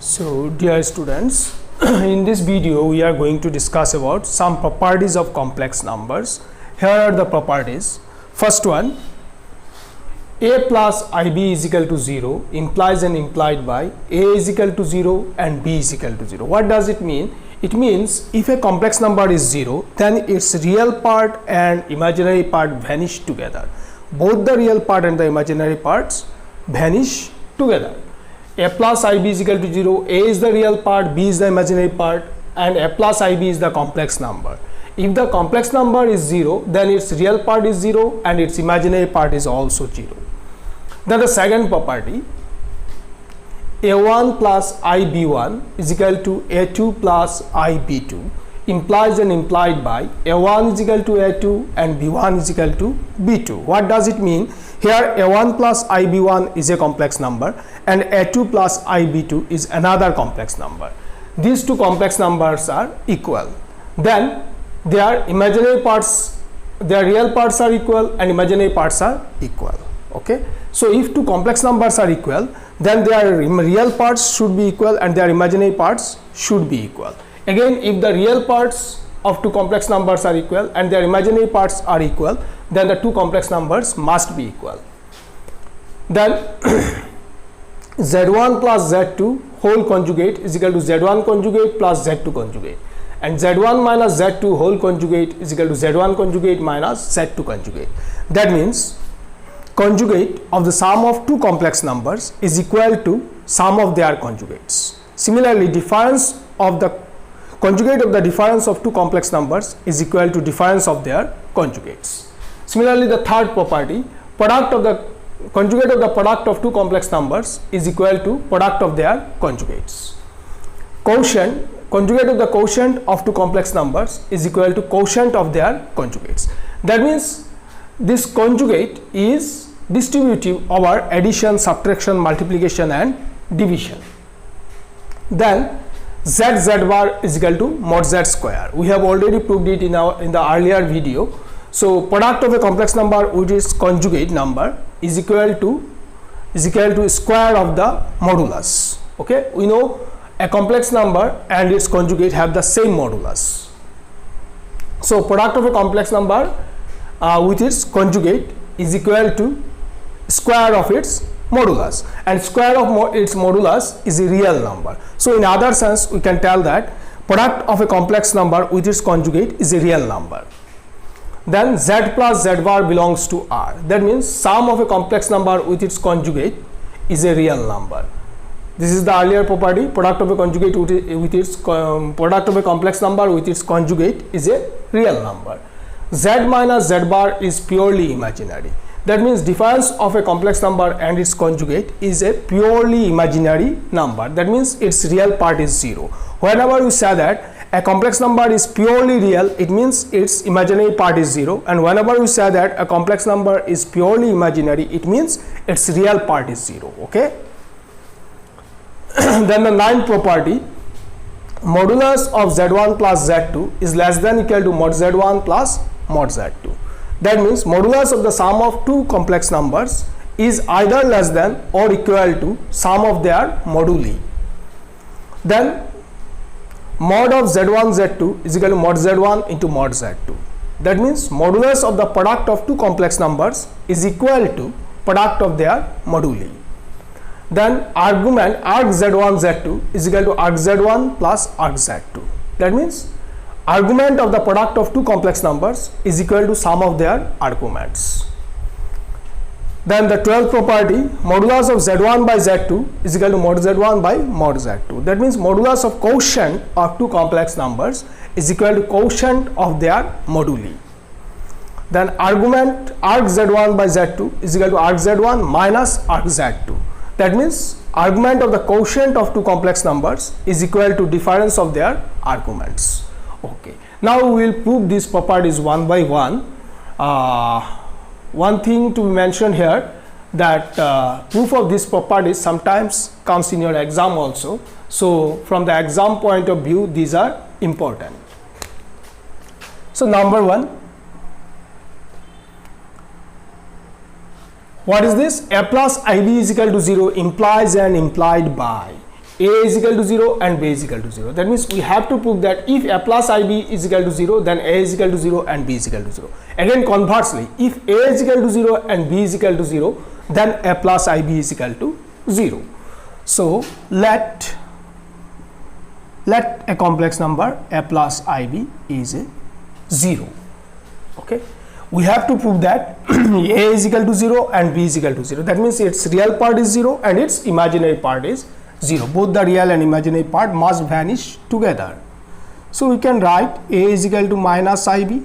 So dear students, in this video we are going to discuss about some properties of complex numbers. Here are the properties. First one, a plus ib is equal to 0 implies and implied by a is equal to 0 and b is equal to 0. What does it mean? It means if a complex number is 0, then its real part and imaginary part vanish together. Both the real part and the imaginary parts vanish together. A plus ib is equal to 0, a is the real part, b is the imaginary part, and a plus ib is the complex number. If the complex number is 0, then its real part is 0 and its imaginary part is also 0. Then the second property, a1 plus ib1 is equal to a2 plus ib2 implies and implied by a1 is equal to a2 and b1 is equal to b2. What does it mean? Here a1 plus ib1 is a complex number and a2 plus ib2 is another complex number. These two complex numbers are equal. Then their imaginary parts, their real parts are equal and imaginary parts are equal. Okay, so if two complex numbers are equal, then their real parts should be equal and their imaginary parts should be equal. Again, if the real parts of two complex numbers are equal and their imaginary parts are equal, then the two complex numbers must be equal. Then z1 plus z2 whole conjugate is equal to z1 conjugate plus z2 conjugate, and z1 minus z2 whole conjugate is equal to z1 conjugate minus z2 conjugate. That means conjugate of the sum of two complex numbers is equal to sum of their conjugates. Similarly, difference of the conjugate of the difference of two complex numbers is equal to difference of their conjugates. Similarly, the third property, product of the conjugate of the product of two complex numbers is equal to product of their conjugates. Quotient, conjugate of the quotient of two complex numbers is equal to quotient of their conjugates. That means this conjugate is distributive over addition, subtraction, multiplication and division. Then z bar is equal to mod z square. We have already proved it in the earlier video. So product of a complex number with its conjugate number is equal to square of the modulus. Okay, we know a complex number and its conjugate have the same modulus. So product of a complex number with its conjugate is equal to square of its modulus, and square of its modulus is a real number. So in other sense, we can tell that product of a complex number with its conjugate is a real number. Then z plus z bar belongs to R. That means sum of a complex number with its conjugate is a real number. This is the earlier property, product of a conjugate with its product of a complex number with its conjugate is a real number. Z minus z bar is purely imaginary. That means difference of a complex number and its conjugate is a purely imaginary number. That means its real part is 0. Whenever we say that a complex number is purely real, it means its imaginary part is 0, and whenever we say that a complex number is purely imaginary, it means its real part is 0. Okay. Then the ninth property, modulus of z1 plus z2 is less than equal to mod z1 plus mod z2. That means modulus of the sum of two complex numbers is either less than or equal to sum of their moduli. Then mod of z1 z2 is equal to mod z1 into mod z2. That means modulus of the product of two complex numbers is equal to product of their moduli. Then argument arg z1 z2 is equal to arg z1 plus arg z2. That means argument of the product of two complex numbers is equal to sum of their arguments. Then the 12th property, modulus of z1 by z2 is equal to mod z1 by mod z2. That means modulus of quotient of two complex numbers is equal to quotient of their moduli. Then argument arg z1 by z2 is equal to arg z1 minus arg z2. That means argument of the quotient of two complex numbers is equal to difference of their arguments. Okay, now we will prove these properties one by one. One thing to be mentioned here, that proof of this property sometimes comes in your exam also. So from the exam point of view, these are important. So number one, what is this? A plus ib is equal to 0 implies and implied by A is equal to 0 and B is equal to 0. That means we have to prove that if A plus IB is equal to 0, then A is equal to 0 and B is equal to 0. Again, conversely, if A is equal to 0 and B is equal to 0, then A plus IB is equal to 0. So let a complex number A plus IB is a 0. Okay, we have to prove that A is equal to 0 and B is equal to 0. That means its real part is 0 and its imaginary part is 0. Both the real and imaginary part must vanish together. So we can write A is equal to minus IB.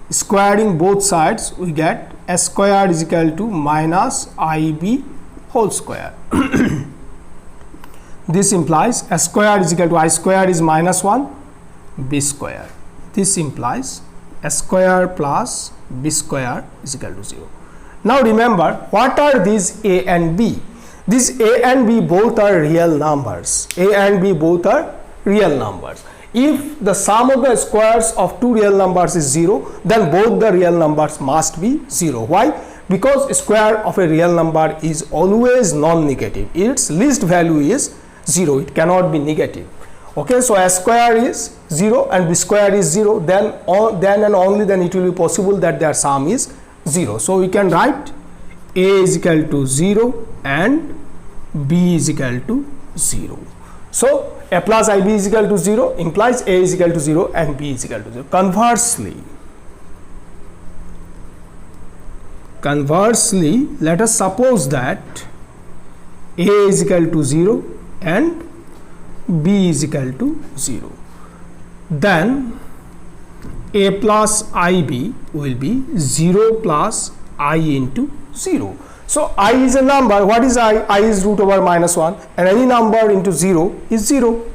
Squaring both sides, we get A squared is equal to minus IB whole square. This implies A squared is equal to I squared is minus 1 B square. This implies A square plus B square is equal to 0. Now remember, what are these A and B? These A and B both are real numbers. A and B both are real numbers. If the sum of the squares of two real numbers is 0, then both the real numbers must be 0. Why? Because square of a real number is always non-negative. Its least value is 0. It cannot be negative. Okay, so A square is 0 and B square is 0, then and only then it will be possible that their sum is 0. So we can write A is equal to 0 and B is equal to 0. So A plus IB is equal to 0 implies A is equal to 0 and B is equal to 0. Conversely, let us suppose that A is equal to 0 and B is equal to 0. Then A plus IB will be 0 plus I into 0. So I is a number. What is I? I is root over minus 1, and any number into 0 is 0.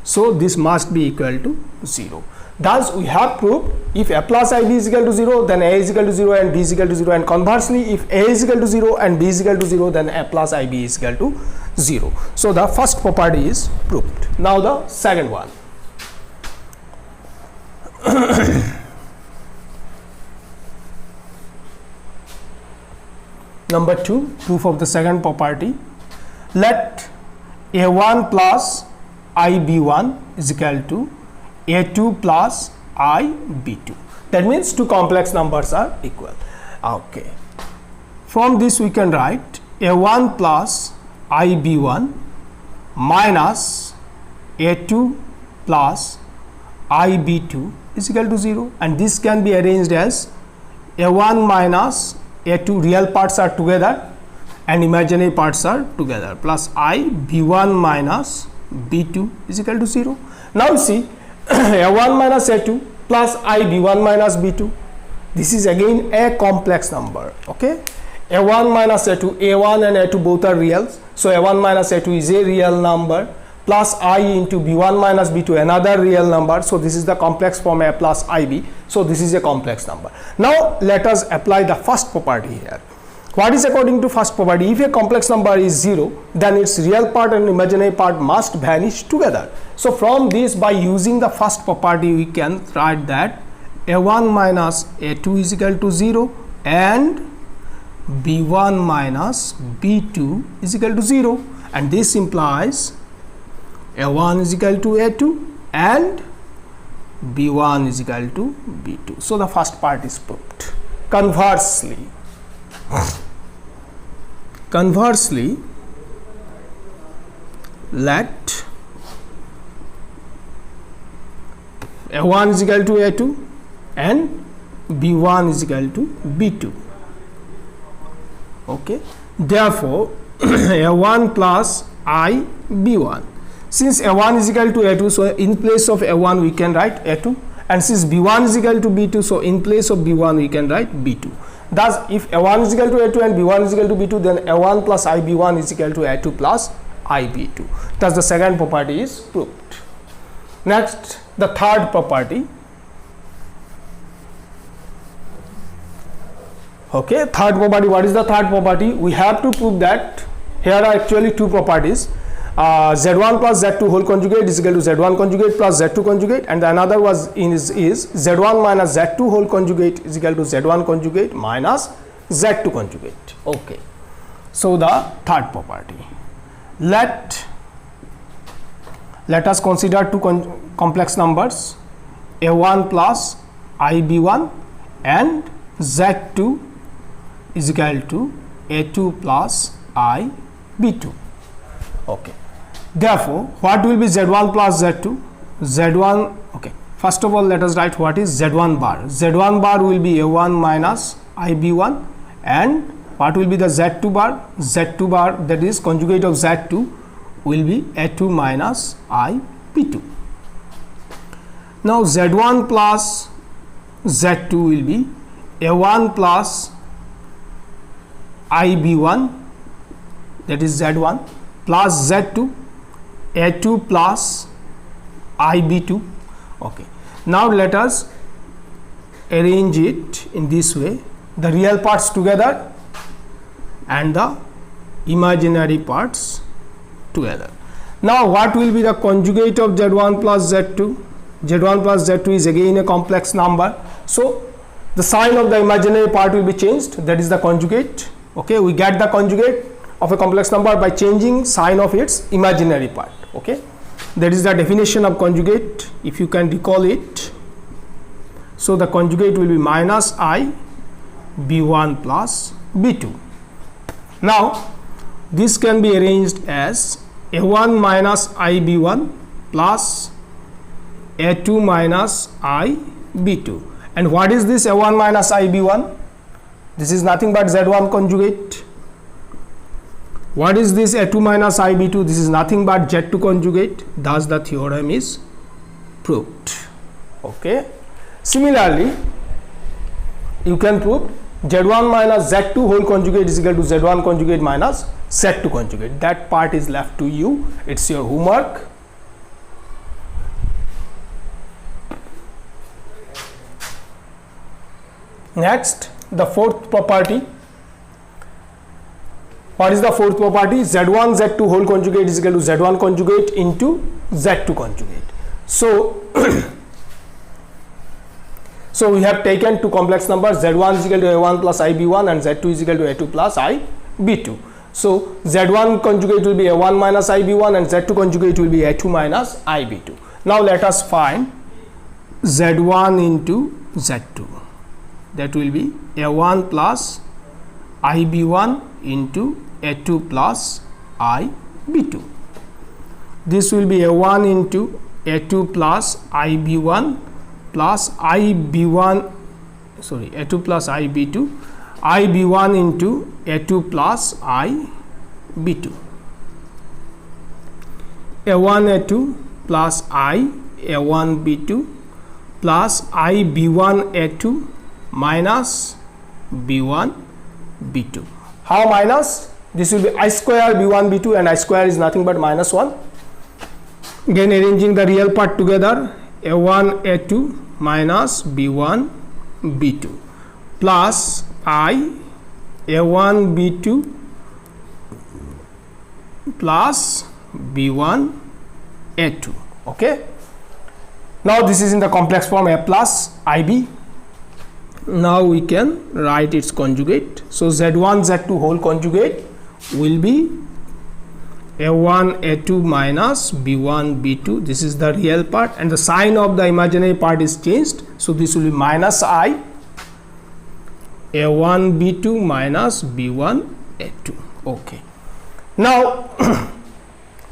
So this must be equal to 0. Thus we have proved if A plus IB is equal to 0, then A is equal to 0 and B is equal to 0, and conversely if A is equal to 0 and B is equal to 0, then A plus IB is equal to 0. So the first property is proved. Now the second one. Number 2, proof of the second property. Let A1 plus IB1 is equal to A2 plus IB2. That means two complex numbers are equal. Okay. From this we can write A1 plus IB1 minus A2 plus IB2 is equal to 0, and this can be arranged as A1 minus A2, real parts are together and imaginary parts are together, plus IB1 minus B2 is equal to 0. Now see A1 minus A2 plus IB1 minus B2. This is again a complex number. Okay, A1 minus A2, A1 and A2 both are reals, so A1 minus A2 is a real number, plus I into B1 minus B2 another real number. So this is the complex form A plus IB. So this is a complex number. Now let us apply the first property here. What is according to first property? If a complex number is 0, then its real part and imaginary part must vanish together. So from this, by using the first property, we can write that A1 minus A2 is equal to 0 and B1 minus B2 is equal to 0, and this implies A1 is equal to A2 and B1 is equal to B2. So the first part is proved. Conversely, let A1 is equal to A2 and B1 is equal to B2. Okay, therefore A1 plus I B1. Since A1 is equal to A2, so in place of A1 we can write A2, and since B1 is equal to B2, so in place of B1 we can write B2. Thus, if A1 is equal to A2 and B1 is equal to B2, then A1 plus IB1 is equal to A2 plus IB2. Thus, the second property is proved. Next, the third property. Okay, third property. What is the third property? We have to prove that here are actually two properties. Z1 plus Z2 whole conjugate is equal to Z1 conjugate plus Z2 conjugate, and the another is Z1 minus Z2 whole conjugate is equal to Z1 conjugate minus Z2 conjugate. Okay, so the third property, let let us consider two complex numbers, a1 plus ib1 and z2 is equal to a2 plus ib2. Okay. Therefore, what will be z1 plus z2? z1, okay, first of all let us write what is z1 bar. z1 bar will be a1 minus ib1, and what will be the z2 bar? z2 bar, that is conjugate of z2, will be a2 minus ib2. Now z1 plus z2 will be a1 plus ib1, that is z1, plus z2, a2 plus ib2. Okay, now let us arrange it in this way, the real parts together and the imaginary parts together. Now what will be the conjugate of z1 plus z2? z1 plus z2 is again a complex number, so the sign of the imaginary part will be changed, that is the conjugate. Okay, we get the conjugate of a complex number by changing sign of its imaginary part. Okay, that is the definition of conjugate, if you can recall it. So the conjugate will be minus I b1 plus b2. Now this can be arranged as a1 minus ib1 plus a2 minus ib2. And what is this a1 minus ib1? This is nothing but z1 conjugate. What is this a2 minus ib2? This is nothing but z2 conjugate. Thus the theorem is proved. Okay. Similarly, you can prove z1 minus z2 whole conjugate is equal to z1 conjugate minus z2 conjugate. That part is left to you. It's your homework. Next, the fourth property. What is the fourth property? z1 z2 whole conjugate is equal to z1 conjugate into z2 conjugate. So so we have taken two complex numbers, z1 is equal to a1 plus ib1 and z2 is equal to a2 plus ib2. So z1 conjugate will be a1 minus ib1 and z2 conjugate will be a2 minus ib2. Now let us find z1 into z2. That will be a1 plus ib1 into a2 plus ib2. This will be a1 into a2 plus ib1 plus ib1, sorry, a2 plus ib2, ib1 into a2 plus ib2, a1 a2 plus I a1 b2 plus ib1 a2 minus b1 b2. How minus? This will be I square b1 b2, and I square is nothing but minus 1. Again arranging the real part together, a1 a2 minus b1 b2 plus I a1 b2 plus b1 a2. Okay, now this is in the complex form a plus ib. Now we can write its conjugate. So z1 z2 whole conjugate will be a1 a2 minus b1 b2. This is the real part, and the sign of the imaginary part is changed, so this will be minus I a1 b2 minus b1 a2. Okay, now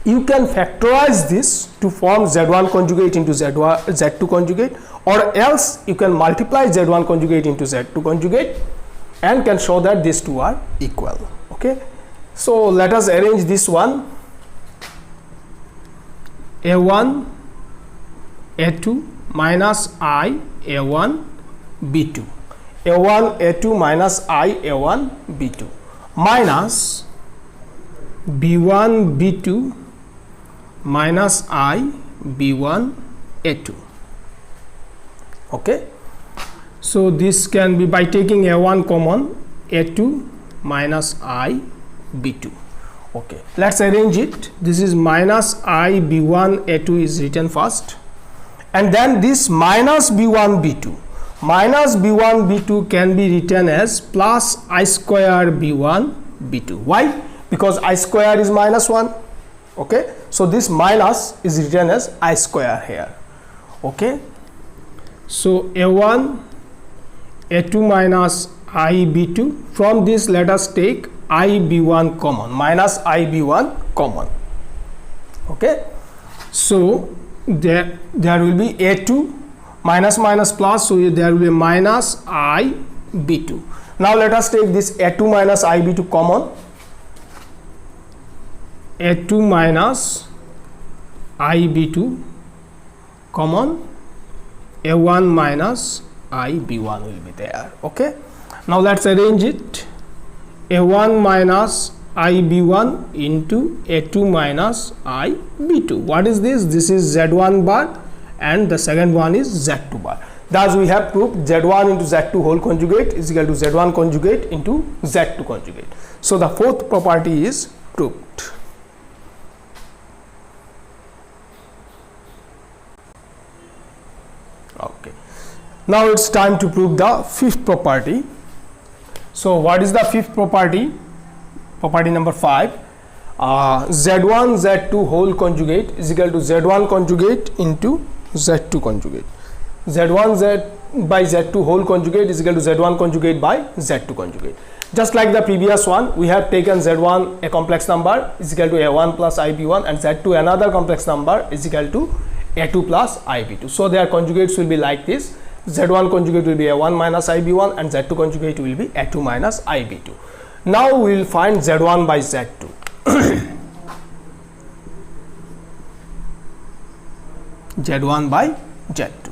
you can factorize this to form z1 conjugate into z2 conjugate, or else you can multiply z1 conjugate into z2 conjugate and can show that these two are equal. Okay, so let us arrange this one. a1 a2 minus I a1 b2, a1 a2 minus I a1 b2 minus b1 b2 minus I b1 a2. Okay, so this can be by taking a1 common, a2 minus I b2. Okay, let's arrange it. This is minus I b1 a2 is written first, and then this minus b1 b2. Minus b1 b2 can be written as plus I square b1 b2. Why? Because I square is minus 1. Okay, so this minus is written as I square here. Okay, so A1 A2 minus IB2. From this let us take IB1 common, minus IB1 common. Okay, so there will be A2 minus minus plus, so there will be minus IB2. Now let us take this A2 minus IB2 common. A2 minus IB2 common, A1 minus IB1 will be there. Okay, now let's arrange it. A1 minus IB1 into A2 minus IB2. What is this? This is Z1 bar and the second one is Z2 bar. Thus we have proved Z1 into Z2 whole conjugate is equal to Z1 conjugate into Z2 conjugate. So the fourth property is proved. Okay, now it's time to prove the fifth property. So what is the fifth property? Property number 5. Z1 Z2 whole conjugate is equal to Z1 conjugate into Z2 conjugate. Z1 Z by Z2 whole conjugate is equal to Z1 conjugate by Z2 conjugate. Just like the previous one, we have taken Z1 a complex number is equal to A1 plus IB1 and Z2 another complex number is equal to A2 plus IB2. So their conjugates will be like this. Z1 conjugate will be A1 minus IB1 and Z2 conjugate will be A2 minus IB2. Now we will find Z1 by Z2. Z1 by Z2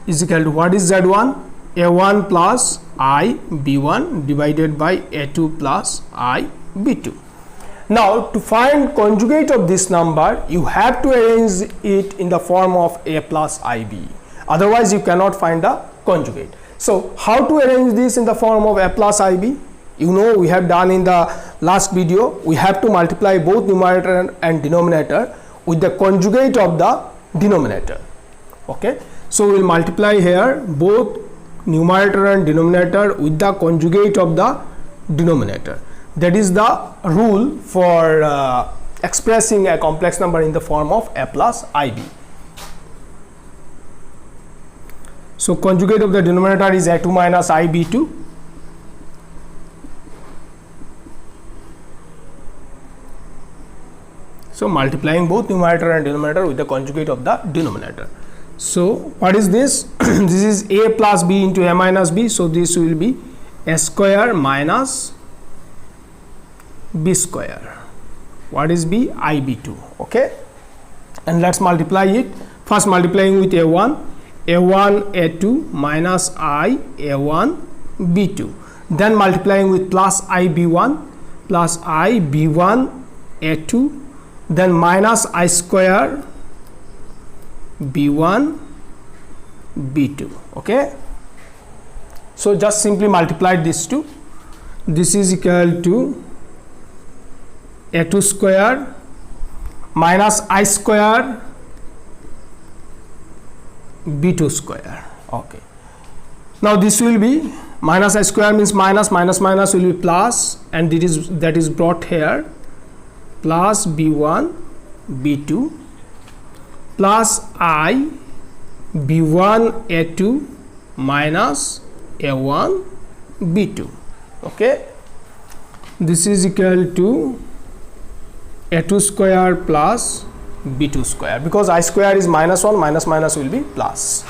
is equal to, what is Z1? A1 plus IB1 divided by A2 plus IB2. Now to find conjugate of this number, you have to arrange it in the form of A plus IB. Otherwise you cannot find the conjugate. So how to arrange this in the form of A plus IB? You know, we have done in the last video. We have to multiply both numerator and denominator with the conjugate of the denominator. Okay, so we will multiply here both numerator and denominator with the conjugate of the denominator. That is the rule for expressing a complex number in the form of A plus IB. So conjugate of the denominator is A2 minus IB2. So multiplying both numerator and denominator with the conjugate of the denominator. So what is this? This is A plus B into A minus B. So this will be A square minus B square. What is B? IB2. Okay, and let's multiply it. First multiplying with A1, A1 A2 minus I A1 B2. Then multiplying with plus IB1 plus IB1 A2. Then minus I square B1 B2. Okay, so just simply multiply these two. This is equal to A2 square minus I square B2 square. Okay, now this will be minus I square means minus, minus minus will be plus, and that is brought here, plus B1 B2 plus I B1 A2 minus A1 B2. Okay, this is equal to A2 square plus B2 square, because I square is minus 1, minus minus will be plus.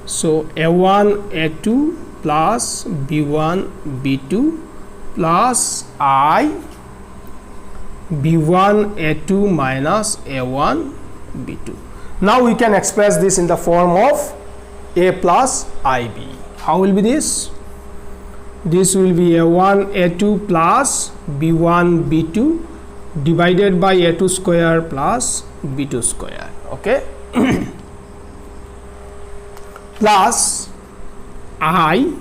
So A1 A2 plus B1 B2 plus I B1 A2 minus A1 B2. Now we can express this in the form of A plus IB. How will be this? This will be A1 A2 plus B1 B2 divided by A2 square plus B2 square. Okay, plus I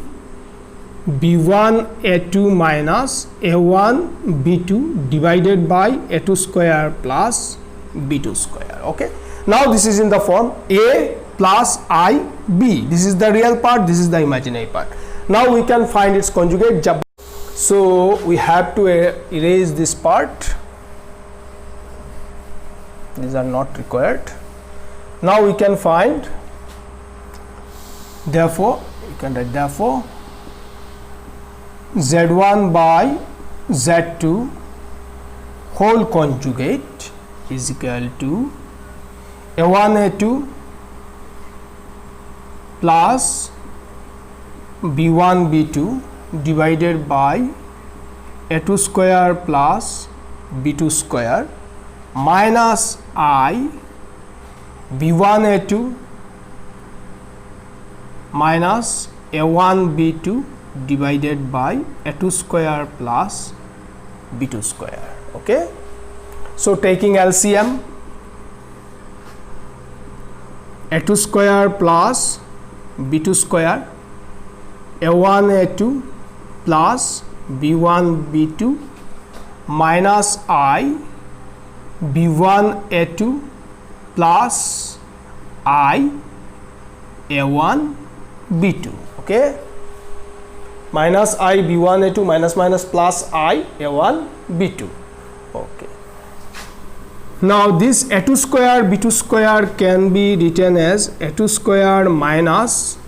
B1 A2 minus A1 B2 divided by A2 square plus B2 square. Okay, now this is in the form A plus IB. This is the real part, this is the imaginary part. Now we can find its conjugate. So we have to erase this part. these are not required. Now we can find, therefore you can write, therefore Z1 by Z2 whole conjugate is equal to A1 A2 plus B1 B2 divided by A2 square plus B2 square minus I B1 A2 minus A1 B2 divided by A2 square plus B2 square. Okay, so taking LCM, A2 square plus B2 square, A1 A2 plus B1 B2 minus I B1 A2 plus I A1 B2. Okay, minus I B1 A2 minus plus I A1 B2. Okay, now this A2 square B2 square can be written as A2 square minus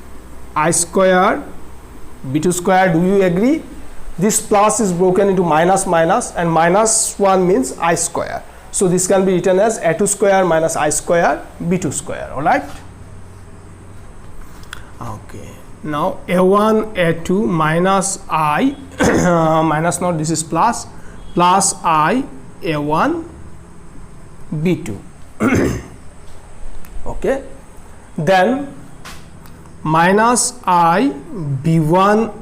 I square B2 square. Do you agree? This plus is broken into minus and minus 1 means I square. So this can be written as A2 square minus I square B2 square. Alright. Okay. Now A1 A2 minus I minus not, this is plus I A1 B2. Okay. Then minus I B1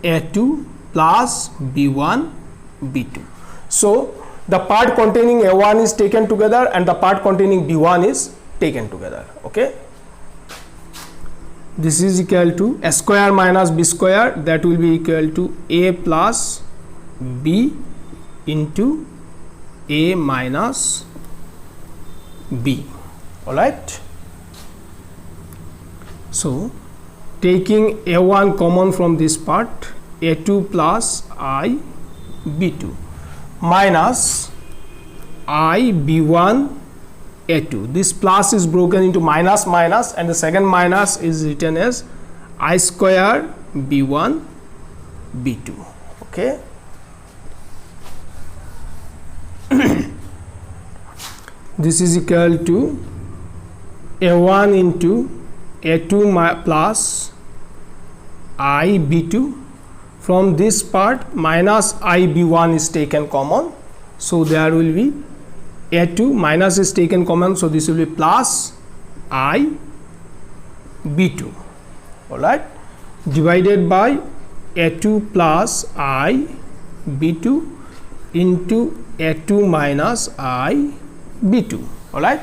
A2 plus B1 B2. So the part containing A1 is taken together and the part containing B1 is taken together. Okay, this is equal to A square minus B square, that will be equal to A plus B into A minus B. Alright, so taking A1 common from this part, A2 plus I B2 minus I B1 A2. This plus is broken into minus and the second minus is written as I square B1 B2. Okay. This is equal to A1 into A2 plus I B2. From this part minus I B1 is taken common, so there will be A2 minus is taken common, so this will be plus I B2. Alright, divided by A2 plus I B2 into A2 minus I B2. Alright,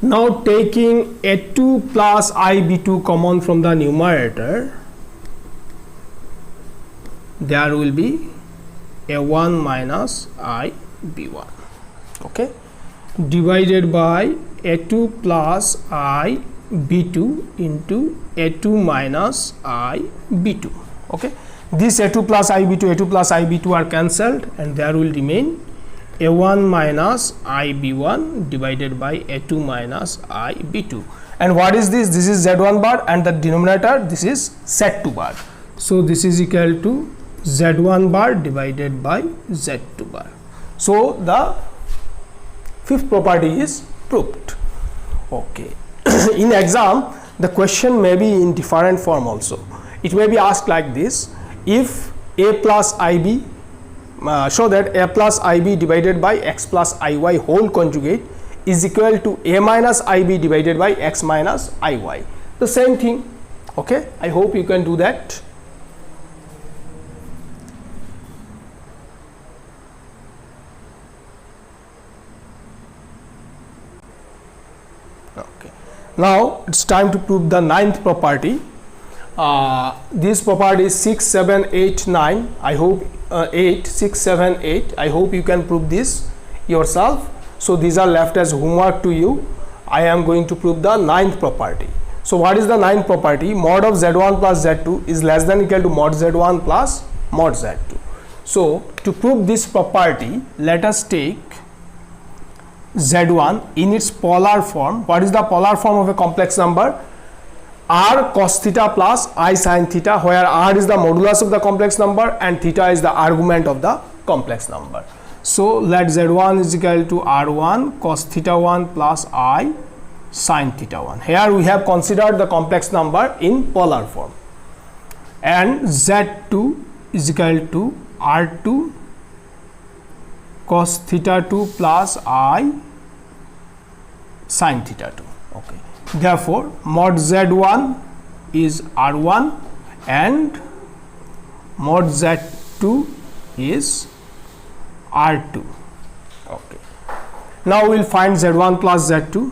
now taking A2 plus I B2 common from the numerator, there will be A1 minus I B1. Okay, divided by A2 plus I B2 into A2 minus I B2. Okay, this A2 plus I B2 are cancelled and there will remain A1 minus I B1 divided by A2 minus I B2. And what is this? This is Z1 bar and the denominator, this is Z2 bar. So this is equal to Z1 bar divided by Z2 bar. So the fifth property is proved. Okay. In exam, the question may be in different form also. It may be asked like this: if A plus IB, show that A plus IB divided by X plus IY whole conjugate is equal to A minus IB divided by X minus IY. The same thing. Okay. I hope you can do that. Okay. Now it's time to prove the ninth property. This property is 6, 7, 8, 9. I hope 8, 6, 7, 8. I hope you can prove this yourself. So these are left as homework to you. I am going to prove the ninth property. So what is the ninth property? Mod of Z1 plus Z2 is less than equal to mod Z1 plus mod Z2. So to prove this property, let us take z1 in its polar form. What is the polar form of a complex number? R cos theta plus I sin theta, where R is the modulus of the complex number and theta is the argument of the complex number. So let z1 is equal to r1 cos theta 1 plus I sin theta 1. Here we have considered the complex number in polar form, and z2 is equal to r2 cos theta 2 plus I sin theta 2. Okay. Therefore, mod z1 is r1 and mod z2 is r2. Okay. Now we will find z1 plus z2.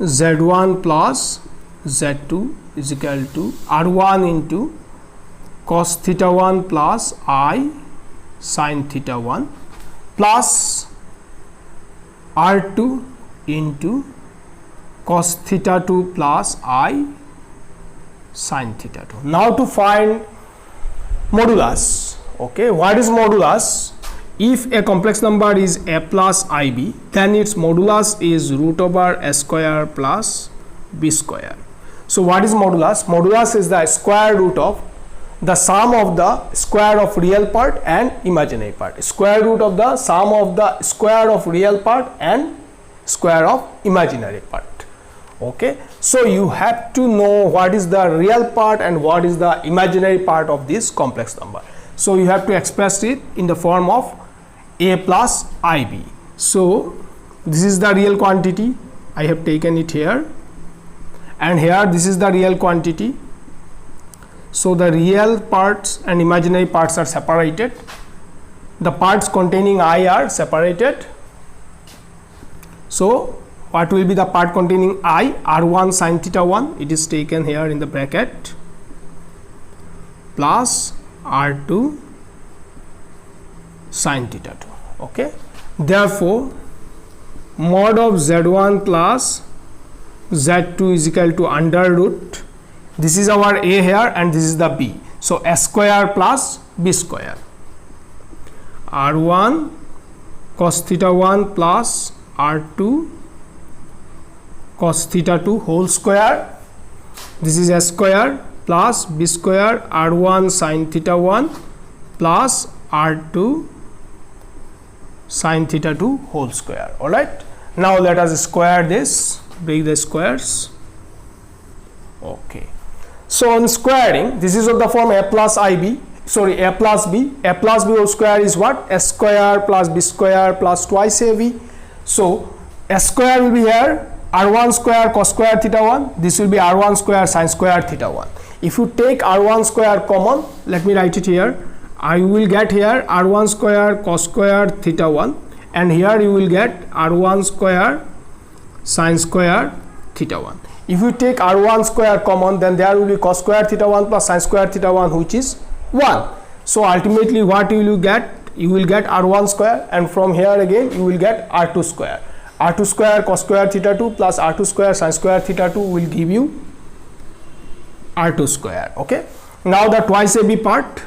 z1 plus z2 is equal to r1 into cos theta 1 plus I sin theta 1 plus r2 into cos theta 2 plus I sin theta 2. Now to find modulus. Okay, what is modulus? If a complex number is a plus ib, then its modulus is root over a square plus b square. So what is modulus? Modulus is the square root of the sum of the square of real part and imaginary part. Square root of the sum of the square of real part and square of imaginary part. Okay, so you have to know what is the real part and what is the imaginary part of this complex number. So you have to express it in the form of a plus ib. So this is the real quantity, I have taken it here, and here this is the real quantity. So the real parts and imaginary parts are separated. The parts containing I are separated. So what will be the part containing I? r1 sin theta 1, it is taken here in the bracket, plus r2 sin theta 2. Okay. Therefore, mod of z1 plus z2 is equal to under root. This is our a here and this is the b. So a square plus b square. r1 cos theta 1 plus r2 cos theta 2 whole square. This is a square plus b square r1 sin theta 1 plus r2 sin theta 2 whole square. All right. Now let us square this, break the squares. Okay. So on squaring, this is of the form a plus ib, sorry, a plus b. A plus b whole square is what? A square plus b square plus twice ab. So a square will be here, r1 square cos square theta 1. This will be r1 square sin square theta 1. If you take r1 square common, let me write it here. I will get here r1 square cos square theta 1, and here you will get r1 square sin square theta 1. If you take r1 square common, then there will be cos square theta 1 plus sin square theta 1, which is 1. So ultimately what you will get? You will get r1 square, and from here again you will get r2 square. r2 square cos square theta 2 plus r2 square sin square theta 2 will give you r2 square. Okay. Now the twice ab part.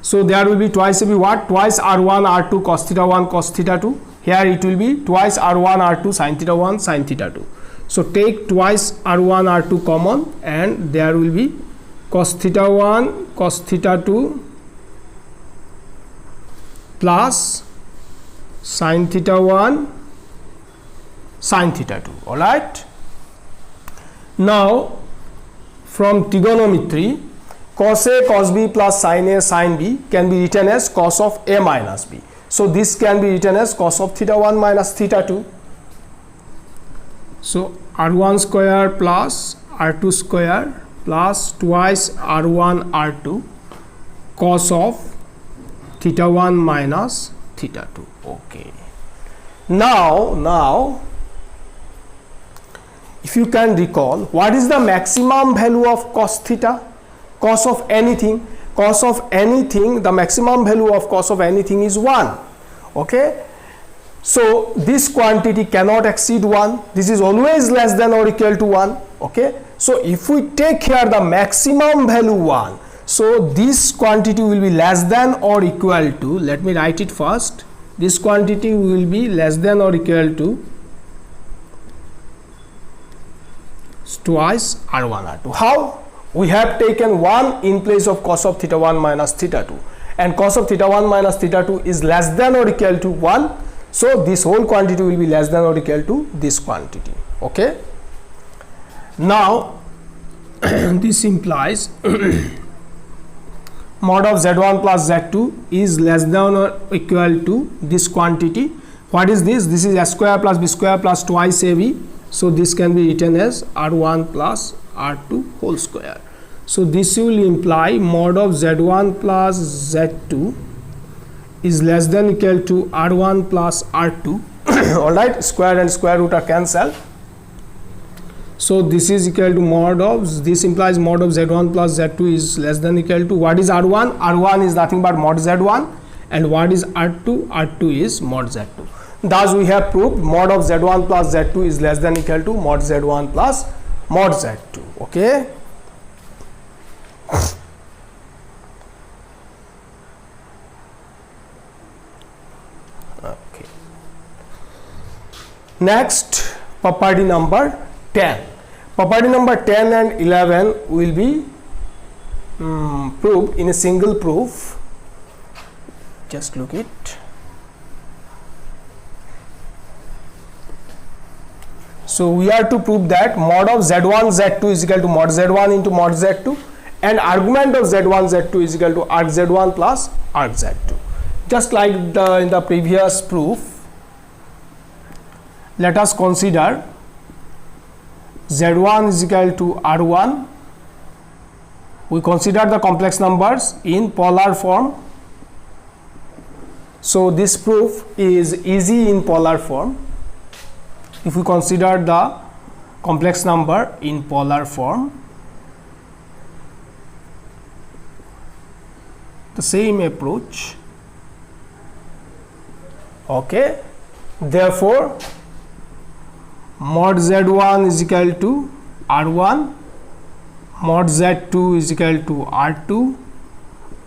So there will be twice ab what? Twice r1 r2 cos theta 1 cos theta 2. Here it will be twice r1 r2 sin theta 1 sin theta 2. So take twice r1 r2 common, and there will be cos theta 1 cos theta 2 plus sin theta 1 sin theta 2. All right. Now from trigonometry, cos a cos b plus sin a sin b can be written as cos of a minus b. So this can be written as cos of theta 1 minus theta 2. So r1 square plus r2 square plus twice r1 r2 cos of theta 1 minus theta 2. Okay. Now if you can recall, what is the maximum value of cos theta? Cos of anything, the maximum value of cos of anything is 1. Okay. So this quantity cannot exceed 1. This is always less than or equal to 1. Okay. So if we take here the maximum value 1, so this quantity will be less than or equal to, let me write it first, this quantity will be less than or equal to twice r1 r2. How? We have taken 1 in place of cos of theta 1 minus theta 2, and cos of theta 1 minus theta 2 is less than or equal to 1, so this whole quantity will be less than or equal to this quantity. Okay, now this implies mod of z1 plus z2 is less than or equal to this quantity. What is this? This is a square plus b square plus twice ab, so this can be written as r1 plus r2 whole square. So this will imply mod of z1 plus z2 is less than equal to r1 plus r2. All right, square and square root are cancelled. So this is equal to mod of, this implies mod of z1 plus z2 is less than equal to, what is r1? r1 is nothing but mod z1, and what is r2? r2 is mod z2. Thus we have proved mod of z1 plus z2 is less than equal to mod z1 plus mod z2. Okay, okay. Next, property number 10. Property number 10 and 11 will be proved in a single proof. Just look it. So we are to prove that mod of z1 z2 is equal to mod z1 into mod z2, and argument of z1 z2 is equal to arg z1 plus arg z2. Just like in the previous proof, let us consider z1 is equal to r1. We consider the complex numbers in polar form. So this proof is easy in polar form. If we consider the complex number in polar form, the same approach. Okay, therefore mod z1 is equal to r1, mod z2 is equal to r2,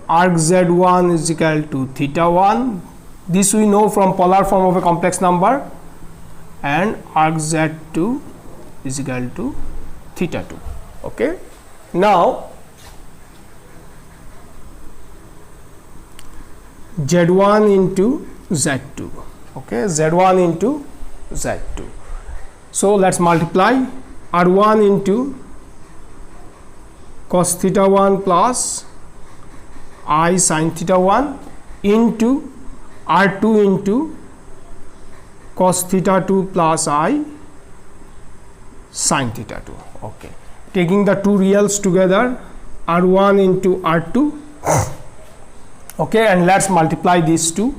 arg z1 is equal to theta 1. This we know from polar form of a complex number, and arg z2 is equal to theta 2. Okay, now z1 into z2. Okay, z1 into z2. So let's multiply r1 into cos theta 1 plus I sin theta 1 into r2 into cos theta 2 plus I sin theta 2. Okay, taking the two reals together, r1 into r2. Okay, and let's multiply these two.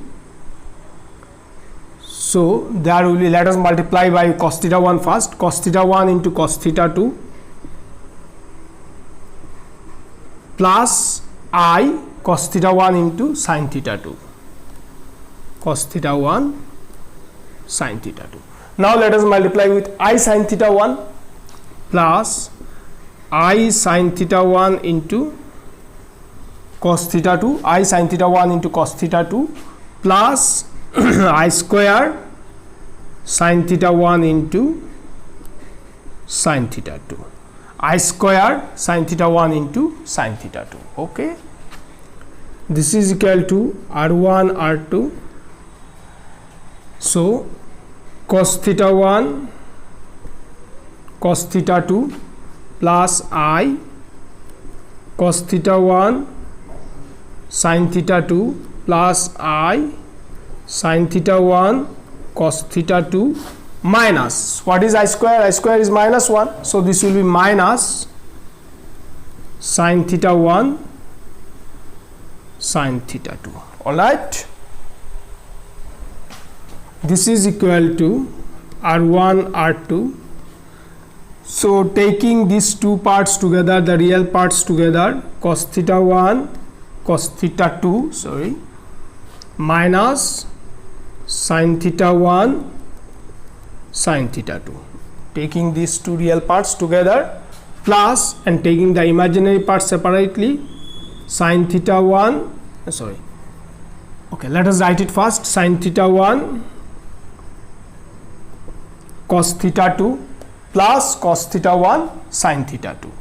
So there will be, let us multiply by cos theta 1 first. Cos theta 1 into cos theta 2 plus I cos theta 1 into sin theta 2. Cos theta 1 sin theta 2. Now let us multiply with I sin theta 1 plus I sin theta 1 into cos theta 2. I sin theta 1 into cos theta 2 plus I square sin theta 1 into sin theta 2. I square sin theta 1 into sin theta 2. Okay, this is equal to r1 r2. So cos theta 1 cos theta 2 plus I cos theta 1 sin theta 2 plus I sin theta 1 cos theta 2 minus, what is I square? I square is minus 1, so this will be minus sin theta 1 sin theta 2. All right, this is equal to r1 r2. So taking these two parts together, the real parts together, cos theta 1 cos theta 2 minus sin theta 1 sin theta 2, taking these two real parts together plus, and taking the imaginary parts separately, sin theta 1 Okay, let us write it first. Sin theta 1 cos theta 2 plus cos theta 1 sin theta 2.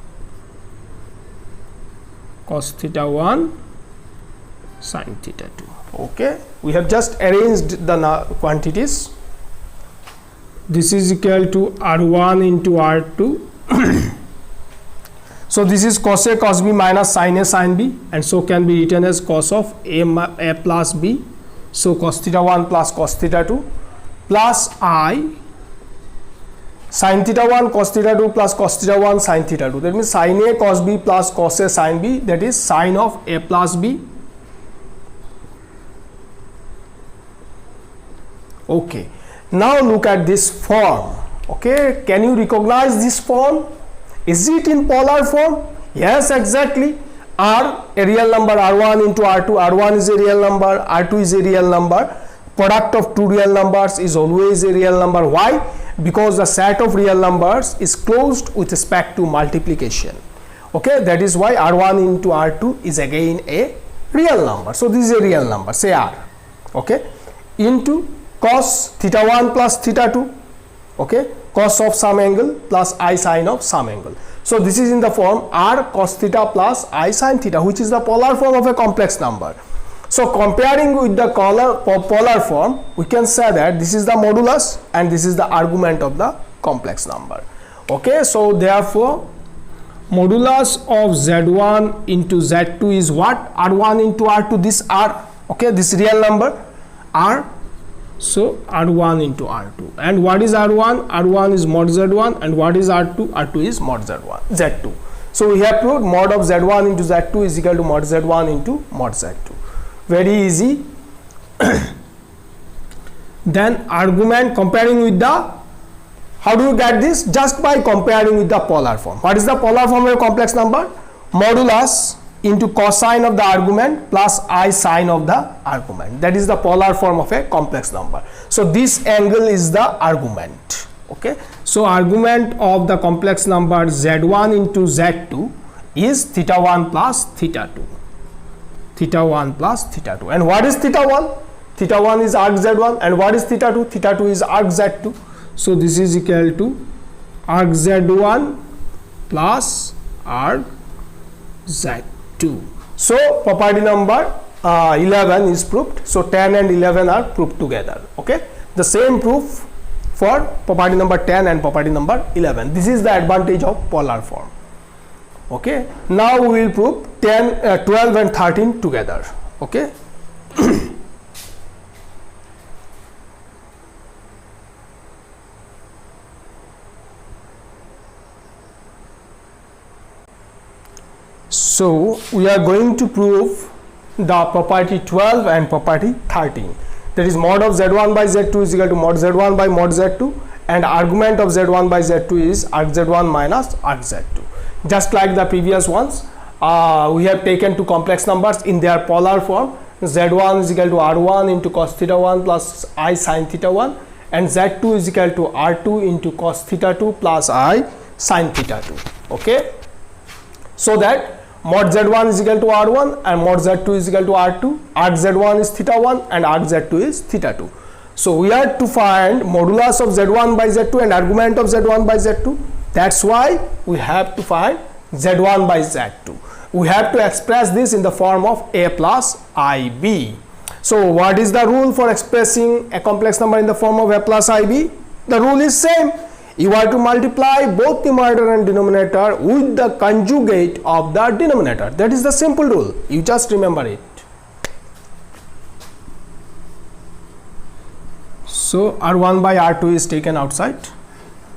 Cos theta 1 sin theta 2. Okay, we have just arranged the quantities. This is equal to R1 into R2. So this is cos A cos B minus sin A sin B, and so can be written as cos of A plus B. So cos theta 1 plus cos theta 2 plus I sin theta 1 cos theta 2 plus cos theta 1 sin theta 2. That means sin A cos B plus cos A sin B, that is sin of A plus B. Okay, now look at this form. Okay, can you recognize this form? Is it in polar form? Yes, exactly. R a real number, R1 into R2, R1 is a real number, R2 is a real number. Product of two real numbers is always a real number. Why? Because the set of real numbers is closed with respect to multiplication. Okay, that is why R1 into R2 is again a real number. So this is a real number, say R. Okay, into cos theta 1 plus theta 2. Okay, cos of some angle plus I sin of some angle. So this is in the form R cos theta plus I sin theta, which is the polar form of a complex number. So comparing with the polar form, we can say that this is the modulus and this is the argument of the complex number. Okay, so therefore modulus of Z1 into Z2 is what? R1 into R2, this R. Okay, this real number R. So R1 into R2, and what is R1? R1 is mod Z1, and what is R2? R2 is mod Z2. So we have proved mod of Z1 into Z2 is equal to mod Z1 into mod Z2. Very easy. Then argument comparing with the, how do you get this? Just by comparing with the polar form. What is the polar form of a complex number? Modulus into cosine of the argument plus I sine of the argument. That is the polar form of a complex number. So this angle is the argument. Okay, so argument of the complex number Z1 into Z2 is theta 1 plus theta 2. Theta 1 plus theta 2. And what is theta 1? Theta 1 is arc Z1, and what is theta 2? Theta 2 is arc Z2. So this is equal to arc Z1 plus arc Z2. So property number 11 is proved. So 10 and 11 are proved together. Okay, the same proof for property number 10 and property number 11. This is the advantage of polar form. Okay, now we will prove 10, 12 and 13 together. Okay. So we are going to prove the property 12 and property 13. That is mod of Z1 by Z2 is equal to mod Z1 by mod Z2, and argument of Z1 by Z2 is arc Z1 minus arc Z2. Just like the previous ones, we have taken two complex numbers in their polar form. Z1 is equal to R1 into cos theta 1 plus I sin theta 1, and Z2 is equal to R2 into cos theta 2 plus I sin theta 2. Okay, so that mod Z1 is equal to R1 and mod Z2 is equal to R2. Arc Z1 is theta 1 and arc Z2 is theta 2. So we are to find modulus of Z1 by Z2 and argument of Z1 by Z2. That's why we have to find Z1 by Z2. We have to express this in the form of A plus IB. So what is the rule for expressing a complex number in the form of A plus IB? The rule is same. You are to multiply both numerator and denominator with the conjugate of the denominator. That is the simple rule. You just remember it. So R1 by R2 is taken outside,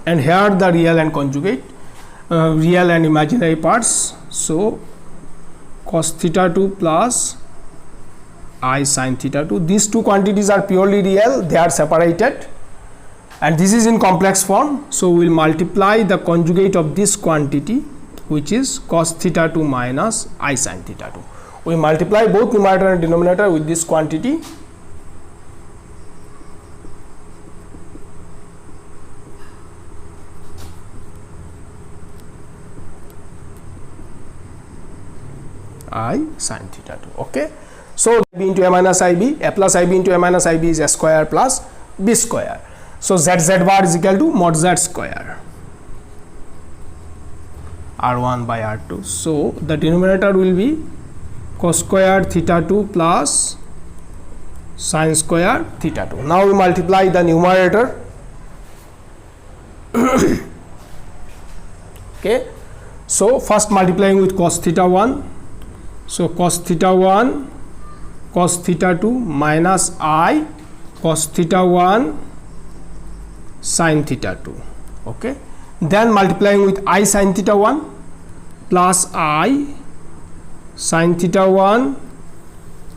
and here the real and conjugate, real and imaginary parts. So cos theta 2 plus I sin theta 2. These two quantities are purely real. They are separated. And this is in complex form, so we will multiply the conjugate of this quantity, which is cos theta 2 minus I sin theta 2. We multiply both numerator and denominator with this quantity. I sin theta 2. Okay, So b into a minus ib, a plus ib into a minus ib is a square plus b square. So z bar is equal to mod z square r1 by r2. So the denominator will be cos square theta 2 plus sin square theta 2. Now we multiply the numerator. Okay, so first multiplying with cos theta 1, so cos theta 1 cos theta 2 minus I cos theta 1 sin theta 2. Okay, then multiplying with I sin theta 1 plus I sin theta 1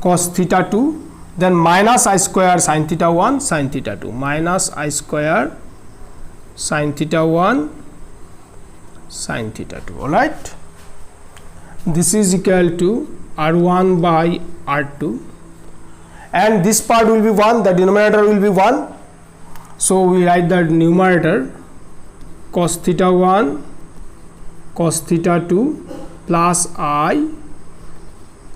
cos theta 2, then minus I square sin theta 1 sin theta 2, minus I square sin theta 1 sin theta 2. All right, this is equal to r1 by r2, and this part will be 1, the denominator will be 1. So we write the numerator cos theta 1 cos theta 2 plus I,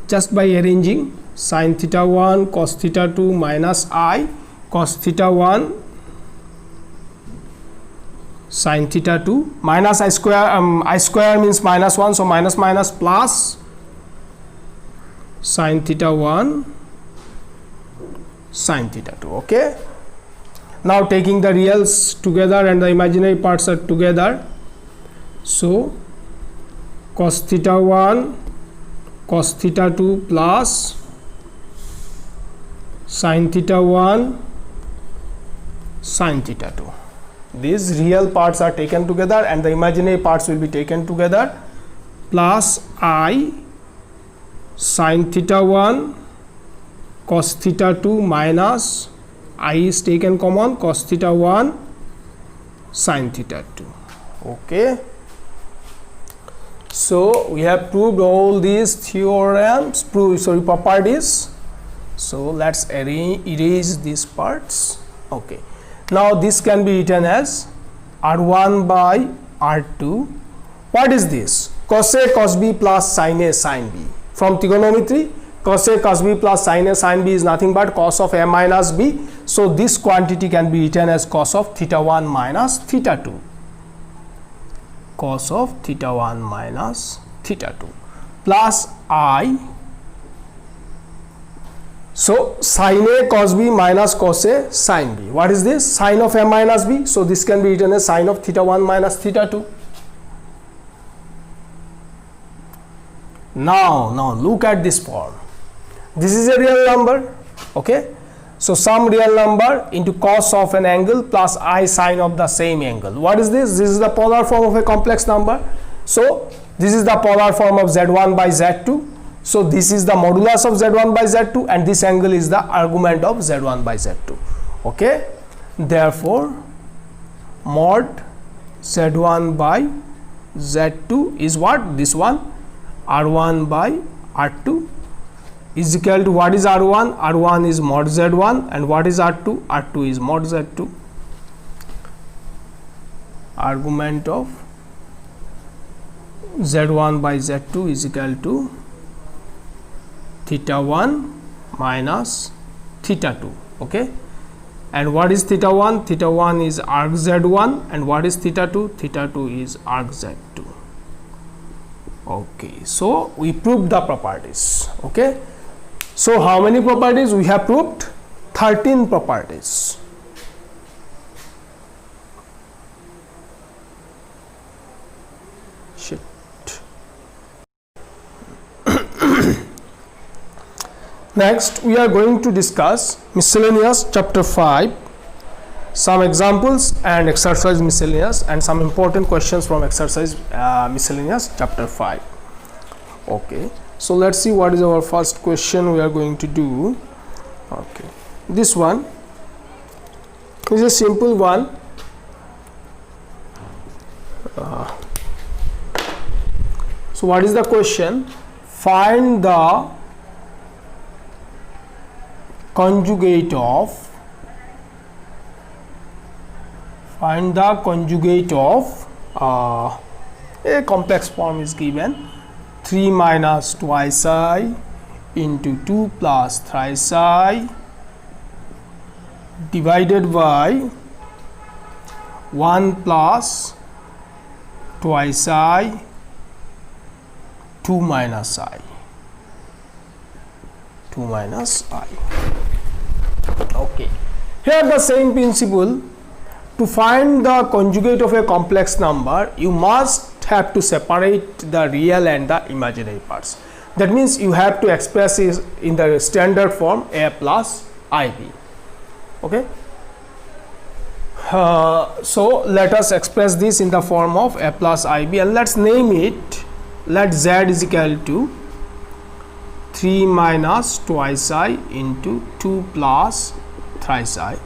just by arranging sin theta 1 cos theta 2 minus I cos theta 1 sin theta 2 minus I square means minus 1, so minus minus plus sin theta 1 sin theta 2. Okay, now taking the reals together and the imaginary parts are together, so cos theta 1 cos theta 2 plus sin theta 1 sin theta 2. These real parts are taken together and the imaginary parts will be taken together, plus I sin theta 1 cos theta 2 minus I is taken common cos theta 1 sin theta 2. Okay, so we have proved all these theorems, properties. So let's erase these parts. Okay, now this can be written as r1 by r2. What is this? Cos A cos B plus sin A sin B. From trigonometry, cos A cos B plus sin A sin B is nothing but cos of A minus B. So this quantity can be written as cos of theta 1 minus theta 2. Cos of theta 1 minus theta 2 plus I. So sin A cos B minus cos A sin B. What is this? Sin of A minus B. So this can be written as sin of theta 1 minus theta 2. Now look at this form. This is a real number. Okay, so some real number into cos of an angle plus I sine of the same angle. What is this? This is the polar form of a complex number. So this is the polar form of z1 by z2. So this is the modulus of z1 by z2 and this angle is the argument of z1 by z2. Okay, therefore mod z1 by z2 is what? This one, r1 by r2 is equal to what is r1? r1 is mod z1 and what is r2? r2 is mod z2. Argument of z1 by z2 is equal to theta 1 minus theta 2. Okay, and what is theta 1? Theta 1 is arc z1 and what is theta 2? Theta 2 is arc z2. Okay, so we proved the properties. Okay, so how many properties we have proved? 13 properties. Shit. Next we are going to discuss miscellaneous chapter 5, some examples and exercise miscellaneous and some important questions from exercise miscellaneous chapter 5. Okay, so let's see what is our first question we are going to do. Okay, this one is a simple one. So what is the question? Find the conjugate of a complex form is given 3 minus twice I into 2 plus thrice I divided by 1 plus twice I 2 minus I. Okay. Here the same principle. To find the conjugate of a complex number, you must have to separate the real and the imaginary parts. That means you have to express it in the standard form a plus ib. Okay. So let us express this in the form of a plus ib, and let's name it. Let z is equal to 3 minus twice I into 2 plus thrice I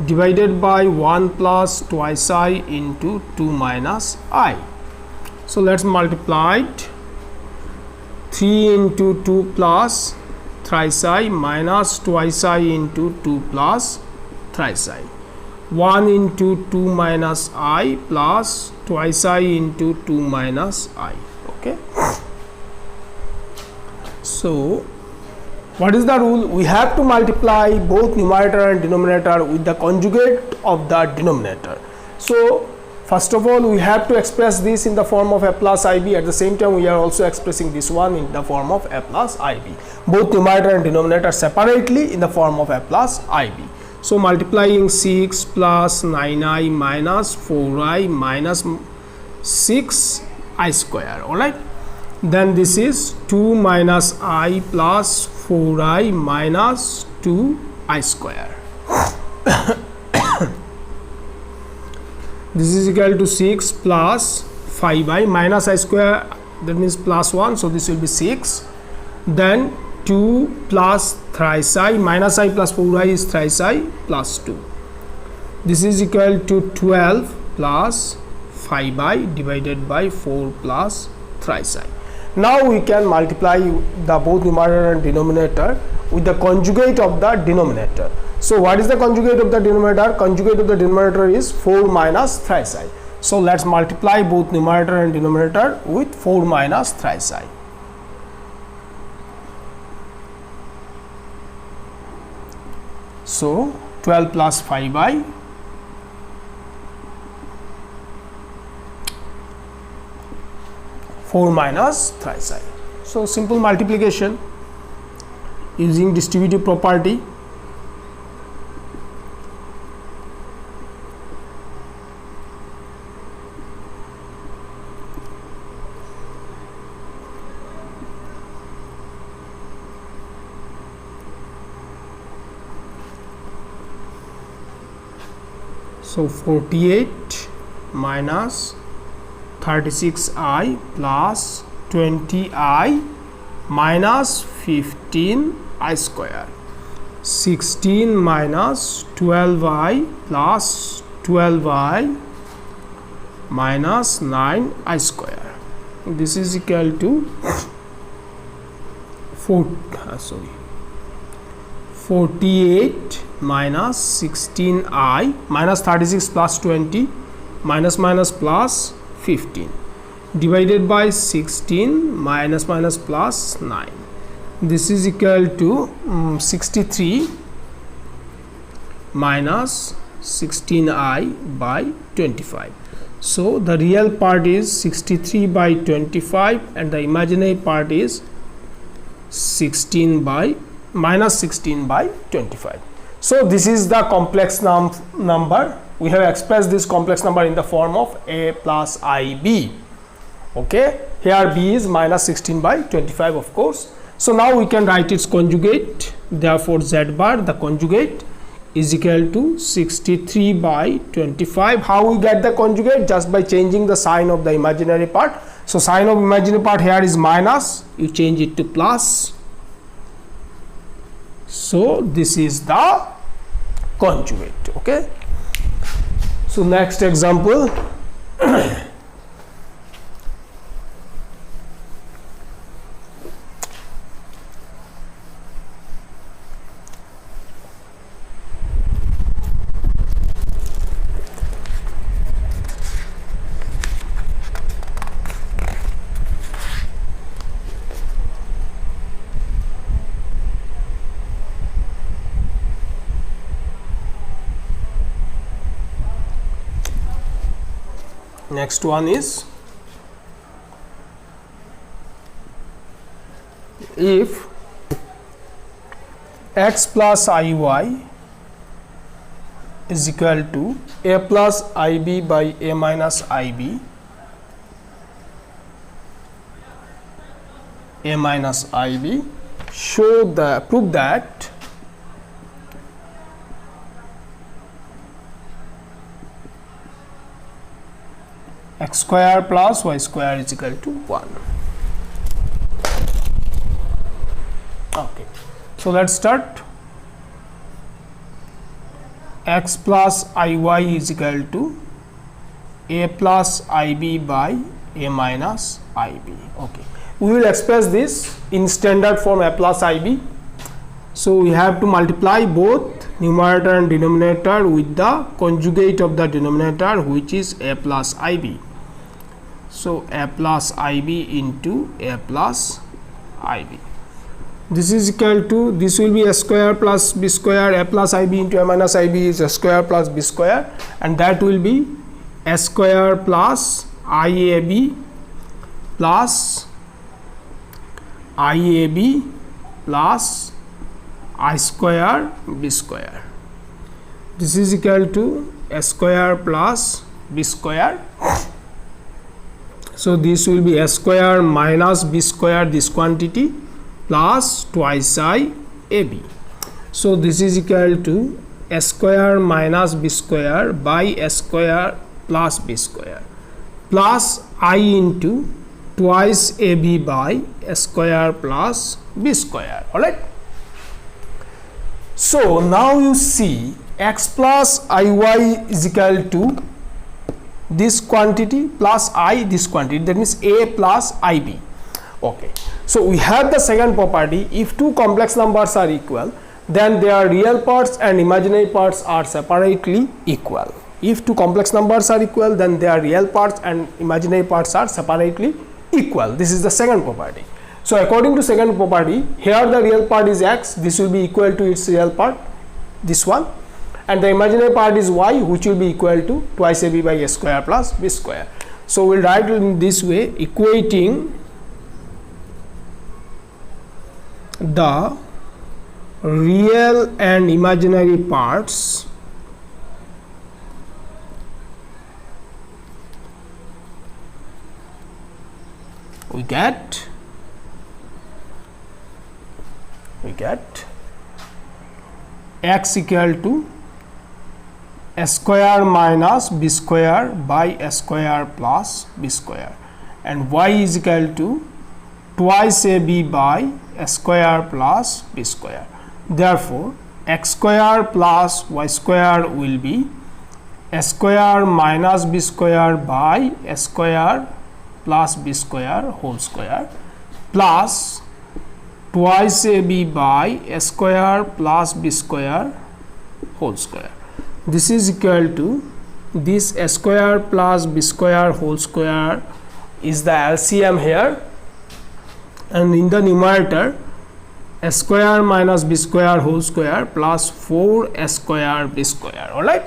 divided by 1 plus twice I into 2 minus I. So let's multiply it. 3 into 2 plus thrice I minus twice I into 2 plus thrice I. 1 into 2 minus I plus twice I into 2 minus I. Okay. So what is the rule? We have to multiply both numerator and denominator with the conjugate of the denominator. So first of all, we have to express this in the form of a plus ib. At the same time, we are also expressing this one in the form of a plus ib. Both numerator and denominator separately in the form of a plus ib. So multiplying 6 plus 9i minus 4i minus 6i square. Alright. Then this is 2 minus I plus 4i minus 2i square. This is equal to 6 plus 5i minus I square, that means plus 1, so this will be 6. Then 2 plus thrice I minus I plus 4i is thrice I plus 2. This is equal to 12 plus 5i divided by 4 plus thrice I. Now we can multiply the both numerator and denominator with the conjugate of the denominator. So what is the conjugate of the denominator? Conjugate of the denominator is 4 minus thrice I. So let's multiply both numerator and denominator with 4 minus thrice I. So 12 plus 5i minus thrice I. So simple multiplication using distributive property. So 48 minus 36i plus 20i minus 15i square. 16 minus 12i plus 12i minus 9i square. This is equal to 48 minus 16i minus 36 plus 20 minus plus 15 divided by 16 minus plus 9. This is equal to 63 minus 16i by 25. So the real part is 63 by 25 and the imaginary part is 16 by minus 16 by 25. So this is the complex number. We have expressed this complex number in the form of a plus ib. Okay, here b is minus 16 by 25, of course. So now we can write its conjugate. Therefore z bar, the conjugate, is equal to 63 by 25. How we get the conjugate? Just by changing the sign of the imaginary part. So sign of imaginary part here is minus, you change it to plus. So this is the conjugate. Okay, so next example. Next one is, if x plus iy is equal to a plus ib by a minus ib, prove that x square plus y square is equal to 1. Okay, so let's start. X plus iy is equal to a plus ib by a minus ib. Okay, we will express this in standard form, a plus ib. So we have to multiply both numerator and denominator with the conjugate of the denominator, which is a plus ib. So a plus ib into a plus ib. This is equal to, this will be a square plus b square, a plus ib into a minus ib is a square plus b square, and that will be a square plus iab plus iab plus I square b square. This is equal to a square plus b square. So this will be a square minus b square, this quantity, plus twice I ab. So this is equal to a square minus b square by a square plus b square, plus I into twice ab by a square plus b square. Alright. So now you see x plus iy is equal to this quantity plus I this quantity, that means a plus ib. Okay, so we have the second property, if two complex numbers are equal, then their real parts and imaginary parts are separately equal. If two complex numbers are equal, then their real parts and imaginary parts are separately equal. This is the second property. So according to second property, here the real part is x, this will be equal to its real part, this one, and the imaginary part is y, which will be equal to twice ab by a square plus b square. So we'll write it in this way, equating the real and imaginary parts we get x equal to a square minus b square by a square plus b square, and y is equal to twice ab by a square plus b square. Therefore x square plus y square will be a square minus b square by a square plus b square whole square, plus twice ab by a square plus b square whole square. This is equal to this a square plus b square whole square is the LCM here, and in the numerator a square minus b square whole square plus 4a square b square. Alright,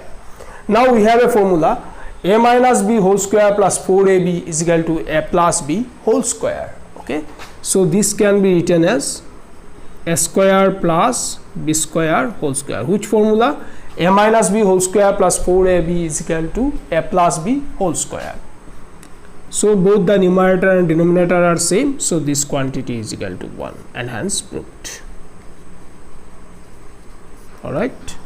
now we have a formula, a minus b whole square plus 4ab is equal to a plus b whole square. Okay, so this can be written as a square plus b square whole square. Which formula? A minus b whole square plus 4ab is equal to a plus b whole square. So both the numerator and denominator are same, so this quantity is equal to 1, and hence proved. Alright.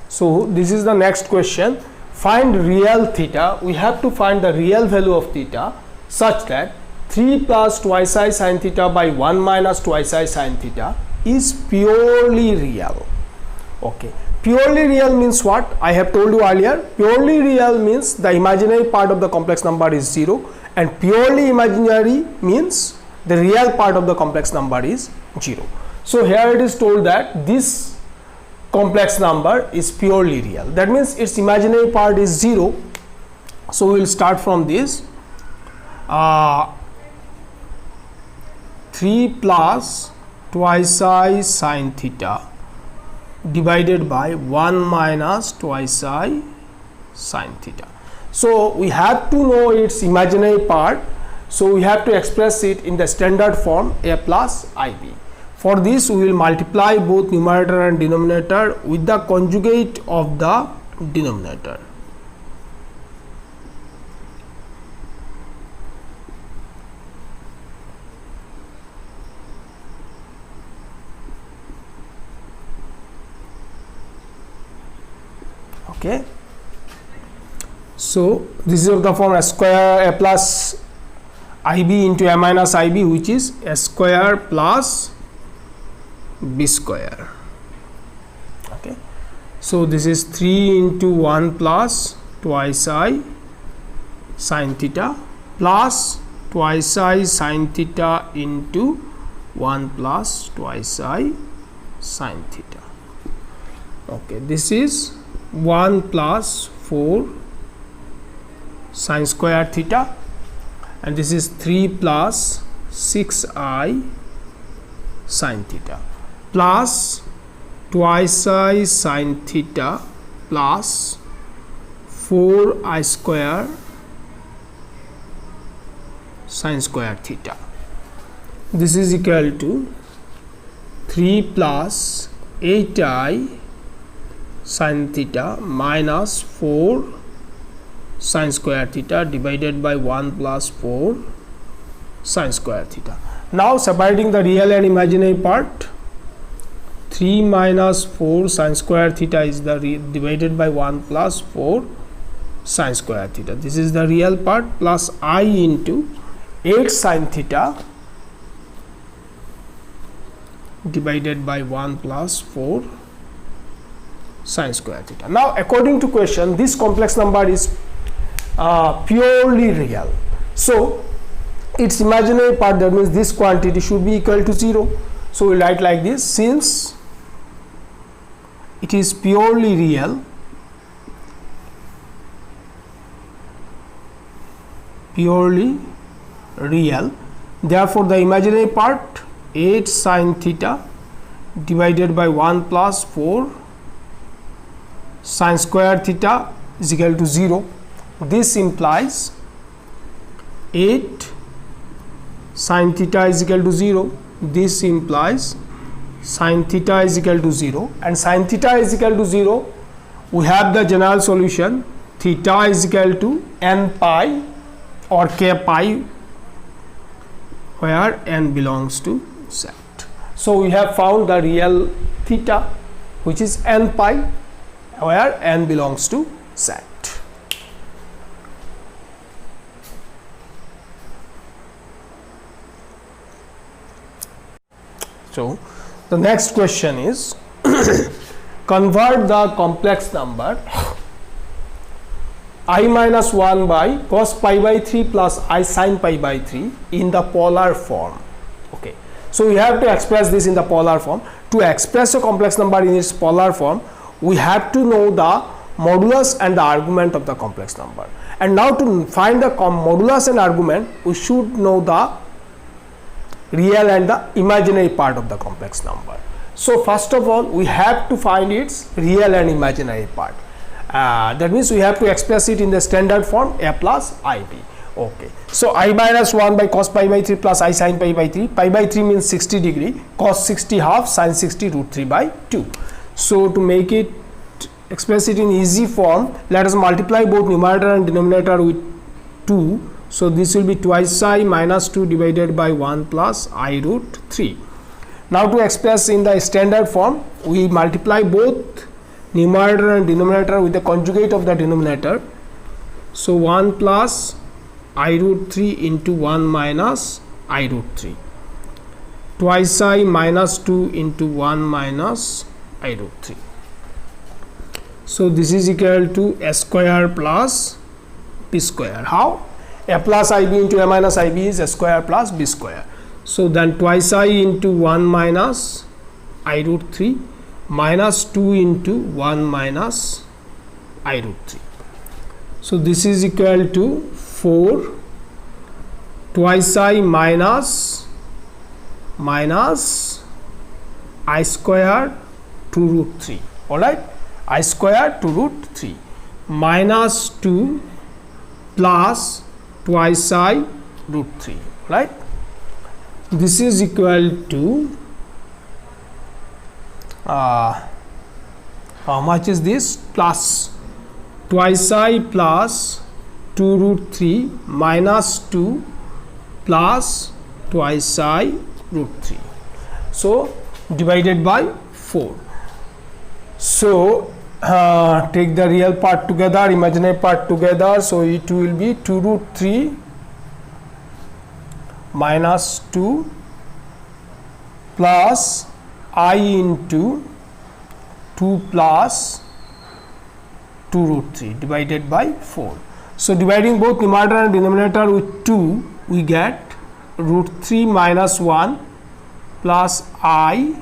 So this is the next question. Find real theta. We have to find the real value of theta such that 3 plus twice I sin theta by 1 minus twice I sin theta is purely real. Okay, purely real means what? I have told you earlier, purely real means the imaginary part of the complex number is 0, and purely imaginary means the real part of the complex number is 0. So here it is told that this complex number is purely real, that means its imaginary part is 0. So we will start from this 3 3 plus twice I sin theta divided by 1 minus twice I sin theta. So we have to know its imaginary part, so we have to express it in the standard form a plus ib. For this we will multiply both numerator and denominator with the conjugate of the denominator. Okay, so this is of the form a square a plus ib into a minus ib, which is a square plus b square. Okay, so this is 3 into 1 plus twice I sin theta plus twice I sin theta into 1 plus twice I sin theta. Okay, this is 1 plus 4 sin square theta, and this is 3 plus 6i sin theta plus twice I sin theta plus 4i square sin square theta. This is equal to 3 plus 8i sin theta minus 4 sin square theta divided by 1 plus 4 sin square theta. Now separating the real and imaginary part, 3 minus 4 sin square theta is the divided by 1 plus 4 sin square theta. This is the real part plus I into 8 sin theta divided by 1 plus 4 sin square theta. Now according to question, this complex number is purely real, so its imaginary part, that means this quantity should be equal to 0. So we write like this: since it is purely real, therefore the imaginary part 8 sin theta divided by 1 plus 4 sin square theta is equal to 0. This implies 8 sin theta is equal to 0. This implies sin theta is equal to 0, and sin theta is equal to 0, we have the general solution. Theta is equal to n pi or k pi, where n belongs to z. So we have found the real theta, which is n pi, where n belongs to z. So the next question is convert the complex number I minus 1 by cos pi by 3 plus I sin pi by 3 in the polar form. Okay, so we have to express this in the polar form. To express a complex number in its polar form, we have to know the modulus and the argument of the complex number. And now to find the modulus and argument, we should know the real and the imaginary part of the complex number. So first of all, we have to find its real and imaginary part. That means we have to express it in the standard form a plus ib. Okay, so I minus 1 by cos pi by 3 plus I sin pi by 3. Pi by 3 means 60 degree, cos 60 half, sin 60 root 3 by 2. So to make it express it in easy form, let us multiply both numerator and denominator with 2. So this will be twice I minus 2 divided by 1 plus I root 3. Now to express in the standard form, we multiply both numerator and denominator with the conjugate of the denominator. So 1 plus I root 3 into 1 minus I root 3. Twice I minus 2 into 1 minus I root 3. So this is equal to a square plus b square. How? A plus ib into a minus ib is a square plus b square. So then twice I into 1 minus I root 3 minus 2 into 1 minus I root 3. So this is equal to 4 twice I minus minus I square to root 3. Alright, I square to root 3 minus 2 plus twice I root 3. Right, this is equal to how much is this? Plus twice I plus 2 root 3 minus 2 plus twice I root 3. So divided by 4. So take the real part together, imaginary part together. So it will be 2 root 3 minus 2 plus I into 2 plus 2 root 3 divided by 4. So dividing both numerator and denominator with 2, we get root 3 minus 1 plus I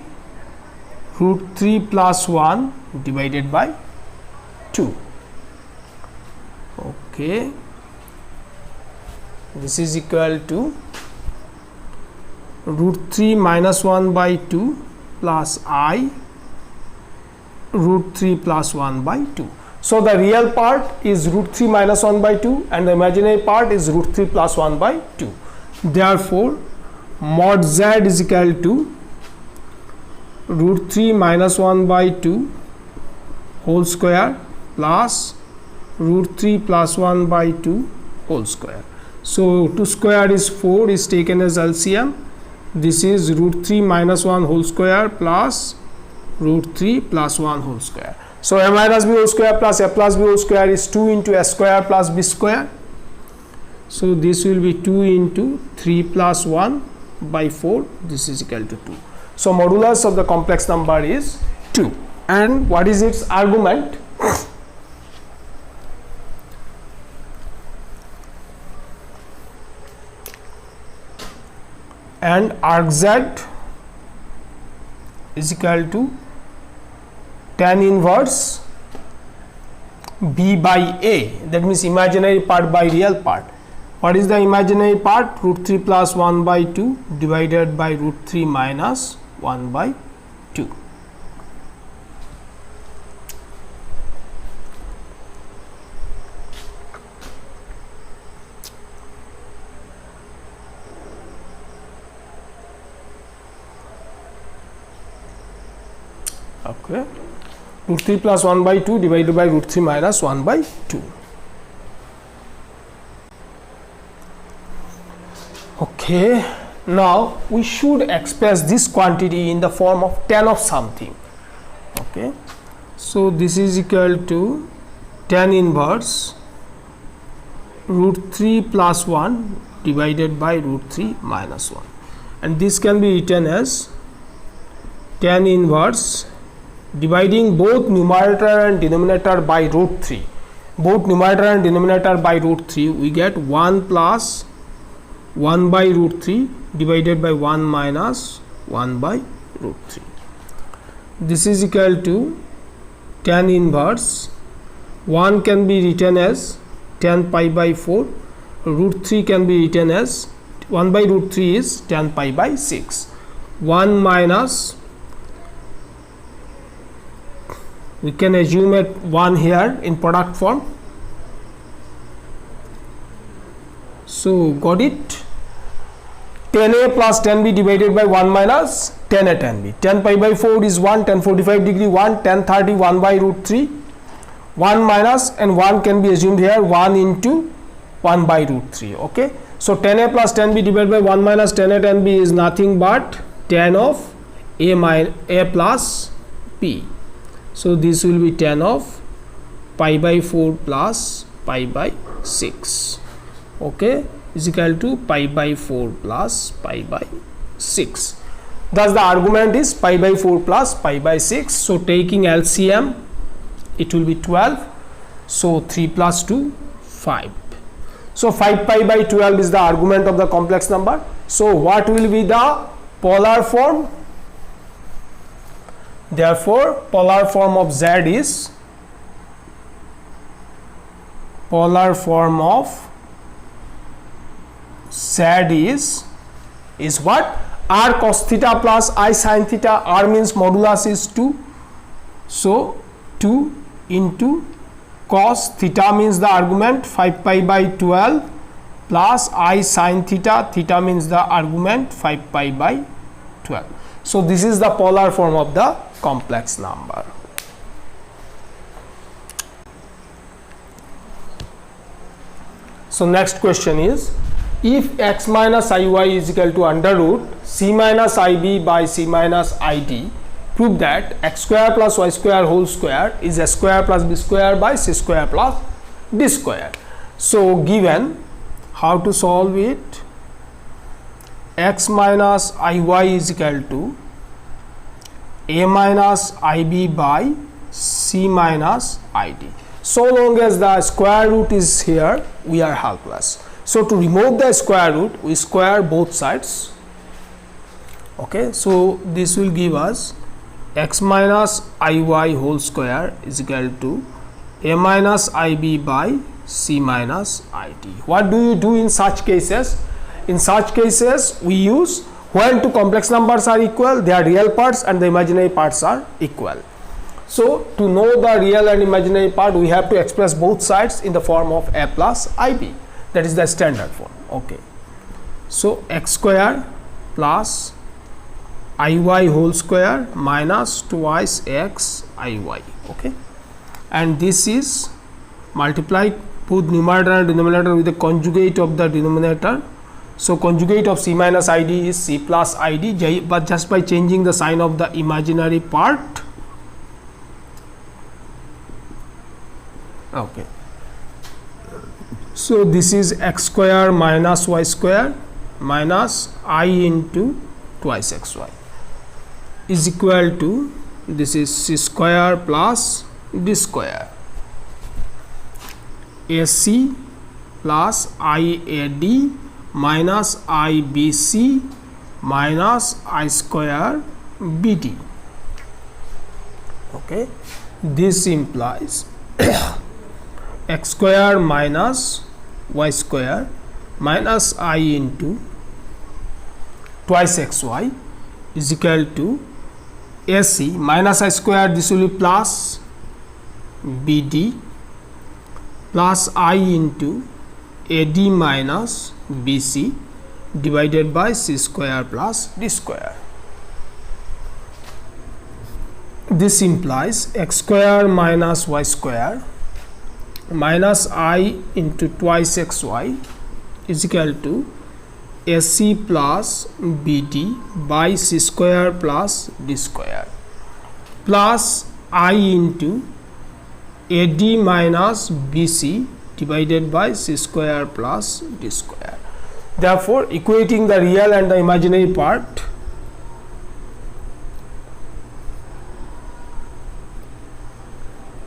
root 3 plus 1 divided by 2. Okay, this is equal to root 3 minus 1 by 2 plus I root 3 plus 1 by 2. So the real part is root 3 minus 1 by 2 and the imaginary part is root 3 plus 1 by 2. Therefore, mod z is equal to root 3 minus 1 by 2 whole square plus root 3 plus 1 by 2 whole square. So 2 square is 4 is taken as LCM. This is root 3 minus 1 whole square plus root 3 plus 1 whole square. So a minus b whole square plus a plus b whole square is 2 into a square plus b square. So this will be 2 into 3 plus 1 by 4. This is equal to 2. So modulus of the complex number is 2. And what is its argument? And arg z is equal to tan inverse b by a, that means imaginary part by real part. What is the imaginary part? Root 3 plus 1 by 2 divided by root 3 minus 1 by 2. Okay, root 3 plus 1 by 2 divided by root 3 minus 1 by 2. Okay, now we should express this quantity in the form of tan of something. Okay, so this is equal to tan inverse root 3 plus 1 divided by root 3 minus 1, and this can be written as tan inverse dividing both numerator and denominator by root 3. Both numerator and denominator by root 3, we get 1 plus 1 by root 3 divided by 1 minus 1 by root 3. This is equal to tan inverse 1 can be written as tan pi by 4, root 3 can be written as 1 by root 3 is tan pi by 6, 1 minus, we can assume it 1 here in product form. So got it, tan a plus tan b divided by 1 minus tan a tan b. Tan pi by 4 is 1, tan 45 degree 1, tan 30 1 by root 3, 1 minus, and 1 can be assumed here 1 into 1 by root 3. Okay, so tan a plus tan b divided by 1 minus tan a tan b is nothing but tan of a plus b. So this will be tan of pi by 4 plus pi by 6. Okay, is equal to pi by 4 plus pi by 6. Thus the argument is pi by 4 plus pi by 6. So taking LCM, it will be 12. So 3 plus 2, 5. So 5 pi by 12 is the argument of the complex number. So what will be the polar form? Therefore polar form of z is what? r cos theta plus I sin theta. R means modulus is 2, so 2 into cos theta means the argument 5 pi by 12 plus I sin theta. Theta means the argument 5 pi by 12. So this is the polar form of the complex number. So next question is, if x minus iy is equal to under root c minus ib by c minus id, prove that x square plus y square whole square is s square plus b square by c square plus d square. So given, how to solve it? X minus iy is equal to a minus ib by c minus id. So long as the square root is here, we are helpless. So to remove the square root, we square both sides. Okay, so this will give us x minus iy whole square is equal to a minus ib by c minus id. What do you do in such cases? In such cases, we use when two complex numbers are equal, their real parts and the imaginary parts are equal. So to know the real and imaginary part, we have to express both sides in the form of a plus ib. That is the standard form. Okay, so x square plus iy whole square minus twice x iy. Okay, and this is multiply both numerator and denominator with the conjugate of the denominator. So conjugate of c minus id is c plus id, but just by changing the sign of the imaginary part. Okay, so this is x square minus y square minus I into twice xy is equal to, this is c square plus d square, ac plus iad minus ibc minus I square bd. Okay, this implies x square minus y square minus I into twice xy is equal to ac minus I square, this will be plus bd plus I into ad minus bc divided by c square plus d square. This implies x square minus y square minus I into twice xy is equal to ac plus bd by c square plus d square plus I into ad minus bc divided by c square plus d square. Therefore, equating the real and the imaginary part,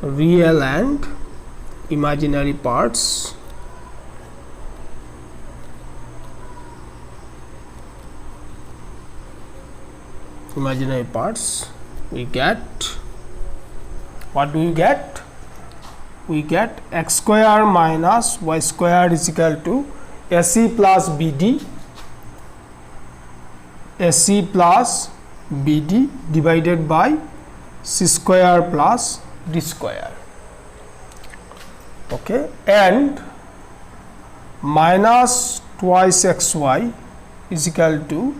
real and imaginary parts, we get, what do we get? We get x square minus y square is equal to ac plus bd, ac plus bd divided by c square plus d square. Okay, and minus twice xy is equal to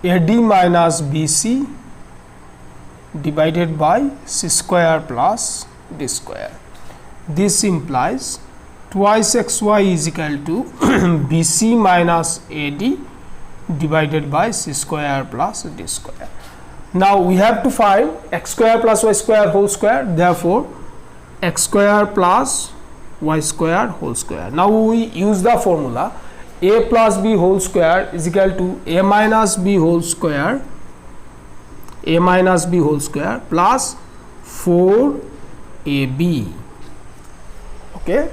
ad minus bc divided by c square plus d square. This implies twice xy is equal to bc minus ad divided by c square plus d square. Now we have to find x square plus y square whole square. Therefore, x square plus y square whole square. Now we use the formula a plus b whole square is equal to a minus b whole square, plus 4ab. Okay,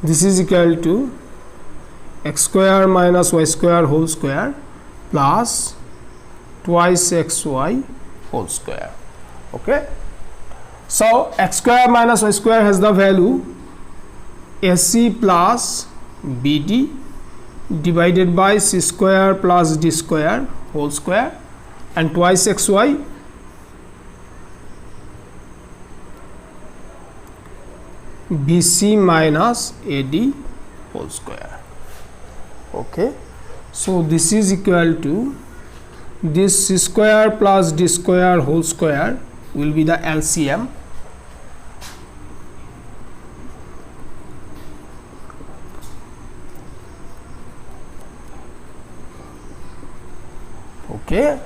this is equal to x square minus y square whole square plus twice xy whole square. Okay, so x square minus y square has the value ac plus bd divided by c square plus d square whole square and twice xy bc minus ad whole square. Okay, so this is equal to this c square plus d square whole square will be the LCM. Okay,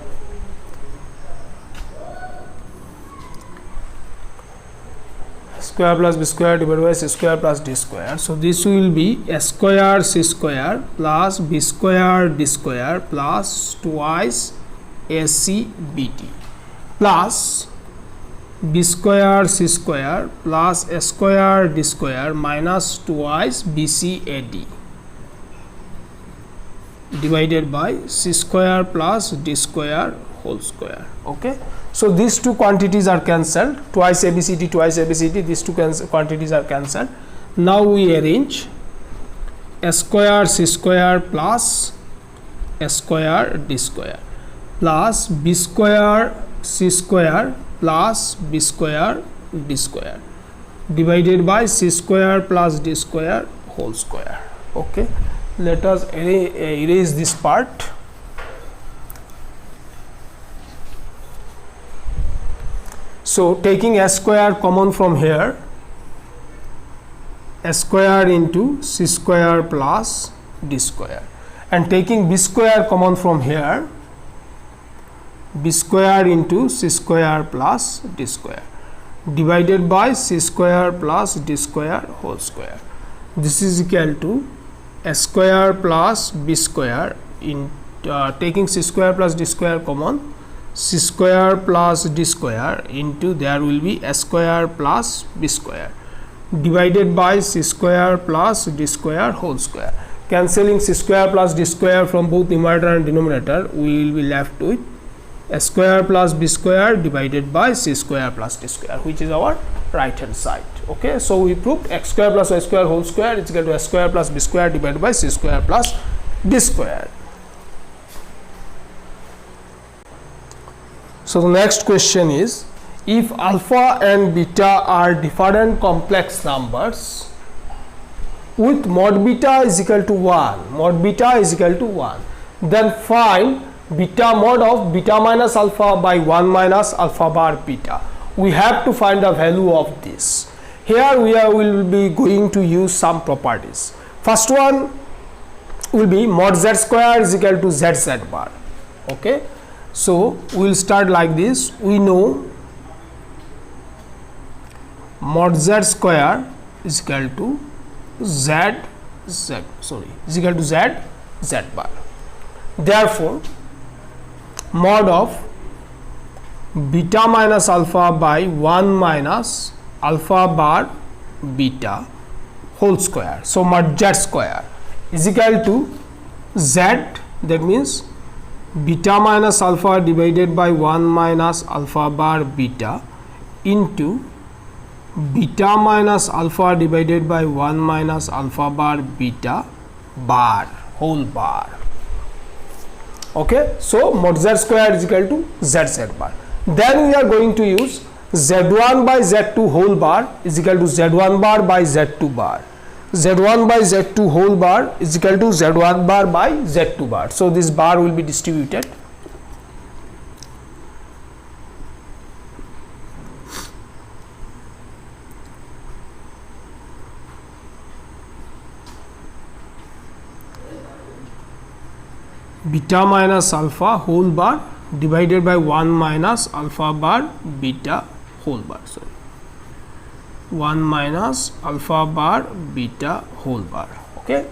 square plus b square divided by c square plus d square. So this will be a square c square plus b square d square plus twice ac bt plus b square c square plus a square d square minus twice bc ad divided by c square plus d square whole square. Okay, so these two quantities are cancelled, twice abcd twice abcd, these two quantities are cancelled. Now we arrange a square c square plus a square d square plus b square c square plus b square d square divided by c square plus d square whole square. Okay, let us erase this part. So taking a square common from here, a square into c square plus d square, and taking b square common from here, b square into c square plus d square divided by c square plus d square whole square. This is equal to a square plus b square in taking c square plus d square common, c square plus d square into there will be a square plus b square divided by c square plus d square whole square. Cancelling c square plus d square from both numerator and denominator, we will be left with a square plus b square divided by c square plus d square, which is our right hand side. Okay, so we proved x square plus y square whole square is equal to a square plus b square divided by c square plus d square. So the next question is, if alpha and beta are different complex numbers with mod beta is equal to 1, mod beta is equal to 1, then find beta mod of beta minus alpha by 1 minus alpha bar beta. We have to find the value of this. Here we will be going to use some properties. First one will be mod z square is equal to z bar. Okay, so we will start like this. We know mod z square is equal to is equal to z bar. Therefore, mod of beta minus alpha by 1 minus alpha bar beta whole square. So mod z square is equal to z, that means beta minus alpha divided by 1 minus alpha bar beta into beta minus alpha divided by 1 minus alpha bar beta bar whole bar. Okay, so mod z square is equal to z bar. Then we are going to use z1 by z2 whole bar is equal to z1 bar by z2 bar. z1 by z2 whole bar is equal to z1 bar by z2 bar. So this bar will be distributed. Beta minus alpha whole bar divided by 1 minus alpha bar beta whole bar. Sorry, 1 minus alpha bar beta whole bar. Okay,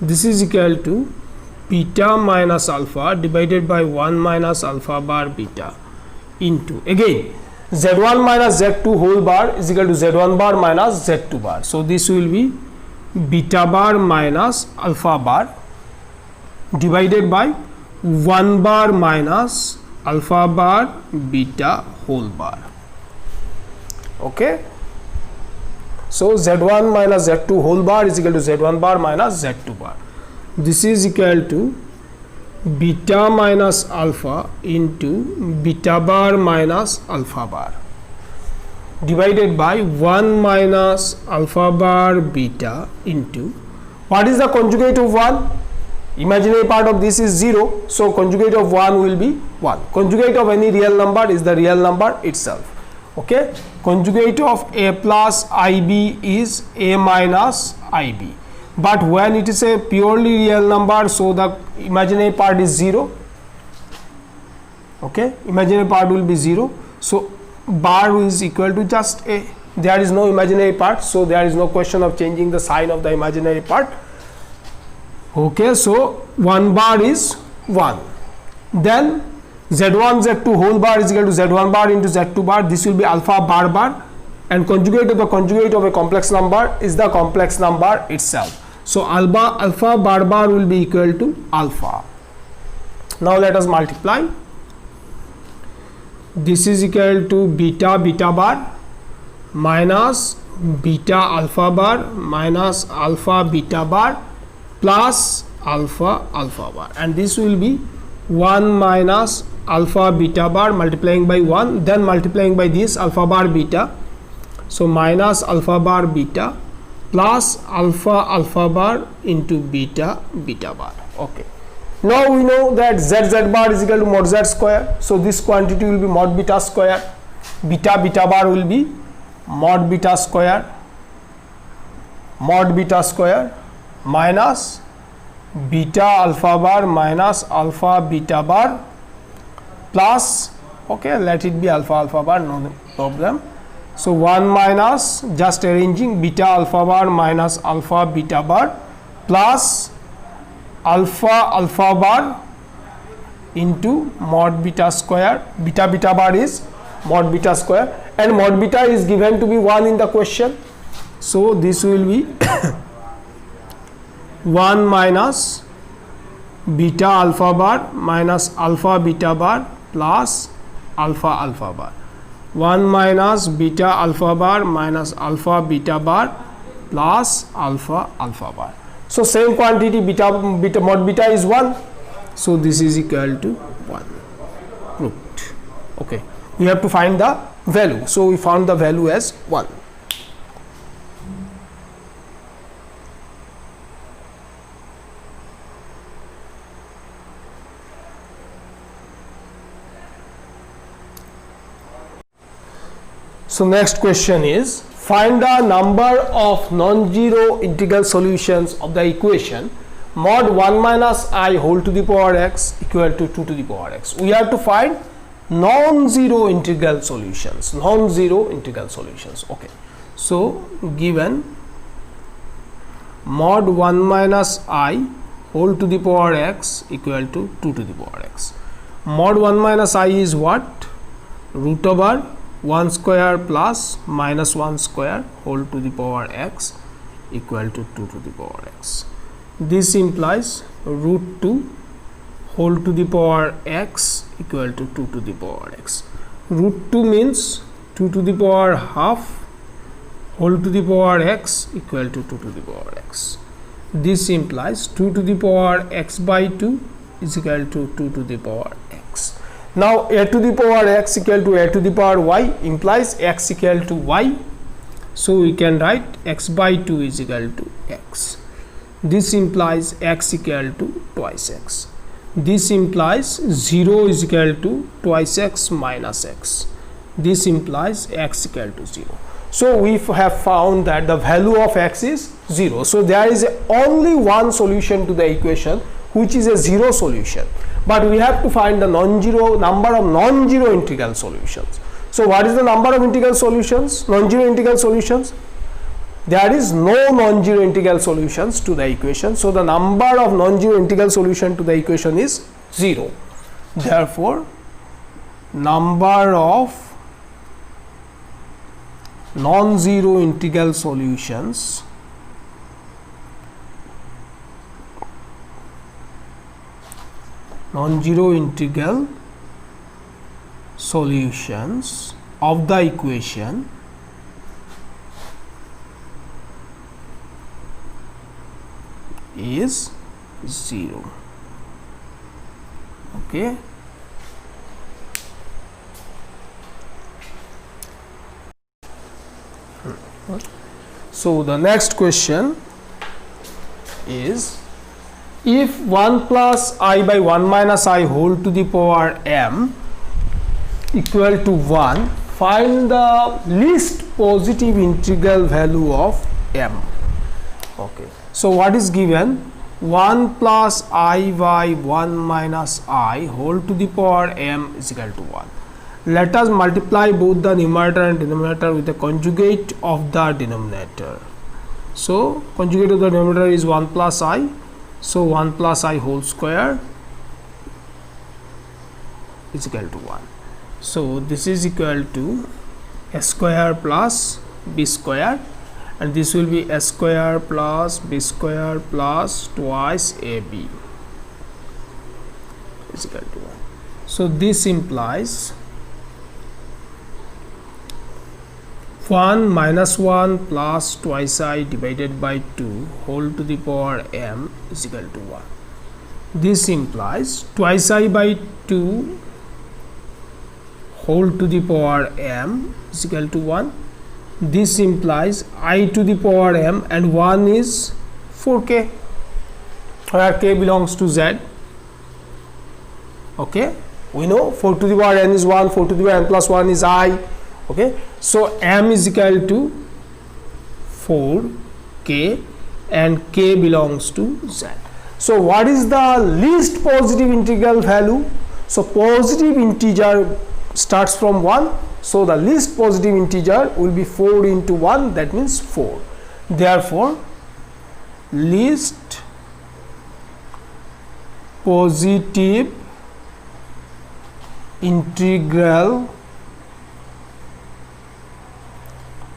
this is equal to beta minus alpha divided by 1 minus alpha bar beta into, again, z1 minus z2 whole bar is equal to z1 bar minus z2 bar. So this will be beta bar minus alpha bar divided by 1 bar minus alpha bar beta whole bar. Okay, so z1 minus z2 whole bar is equal to z1 bar minus z2 bar. this is equal to beta minus alpha into beta bar minus alpha bar divided by 1 minus alpha bar beta into, what is the conjugate of 1? Imaginary part of this is 0, so conjugate of 1 will be 1. Conjugate of any real number is the real number itself. Okay, conjugate of a plus ib is a minus ib, but when it is a purely real number, so the imaginary part is 0. Okay, imaginary part will be 0, so bar is equal to just a. There is no imaginary part, so there is no question of changing the sign of the imaginary part. Okay, so 1 bar is 1. Then z1 z2 whole bar is equal to z1 bar into z2 bar. This will be alpha bar bar, and conjugate of the conjugate of a complex number is the complex number itself. So alpha bar bar will be equal to alpha. Now let us multiply. This is equal to beta beta bar minus beta alpha bar minus alpha beta bar plus alpha alpha bar, and this will be 1 minus alpha beta bar multiplying by 1, then multiplying by this alpha bar beta, so minus alpha bar beta plus alpha alpha bar into beta beta bar. Okay, now we know that z bar is equal to mod z square, so this quantity will be mod beta square, beta beta bar will be mod beta square minus beta alpha bar minus alpha beta bar plus, okay, let it be alpha alpha bar, no problem. So 1 minus, just arranging, beta alpha bar minus alpha beta bar plus alpha alpha bar into mod beta square. Beta beta bar is mod beta square, and mod beta is given to be 1 in the question, so this will be 1 minus beta alpha bar minus alpha beta bar plus alpha alpha bar, 1 minus beta alpha bar minus alpha beta bar plus alpha alpha bar. So same quantity, beta mod beta is 1, so this is equal to 1. Proved. Okay, we have to find the value, so we found the value as 1. So next question is, find the number of non-zero integral solutions of the equation mod 1 minus I whole to the power x equal to 2 to the power x. We have to find non-zero integral solutions. Okay, so given mod 1 minus I whole to the power x equal to 2 to the power x. Mod 1 minus I is what? Root over 1 square plus minus 1 square whole to the power x equal to 2 to the power x. This implies root 2 whole to the power x equal to 2 to the power x. Root 2 means 2 to the power half whole to the power x equal to 2 to the power x. This implies 2 to the power x by 2 is equal to 2 to the power x. Now a to the power x equal to a to the power y implies x equal to y, so we can write x by 2 is equal to x. This implies x equal to twice x. This implies 0 is equal to twice x minus x. This implies x equal to 0. So we have found that the value of x is 0. So there is only one solution to the equation, which is a 0 solution. But we have to find the number of non-zero integral solutions. So what is the number of integral solutions? Non-zero integral solutions? There is no non-zero integral solutions to the equation. So the number of non-zero integral solution to the equation is 0. Therefore, number of non-zero integral solutions of the equation is 0. Okay. So the next question is, if 1 plus I by 1 minus I whole to the power m equal to 1, find the least positive integral value of m. Okay. So what is given? 1 plus I by 1 minus I whole to the power m is equal to 1. Let us multiply both the numerator and denominator with the conjugate of the denominator. So conjugate of the denominator is 1 plus I. So 1 plus I whole square is equal to 1. So this is equal to s square plus b square, and this will be s square plus b square plus twice ab is equal to 1. So this implies 1 minus 1 plus twice I divided by 2 whole to the power m is equal to 1. This implies twice I by 2 whole to the power m is equal to 1. This implies I to the power m, and 1 is 4k, where k belongs to z. Okay, we know 4 to the power n is 1, 4 to the power n plus 1 is I. Okay, so m is equal to 4k and k belongs to z. So what is the least positive integral value? So positive integer starts from 1, so the least positive integer will be 4 into 1, that means 4. Therefore least positive integral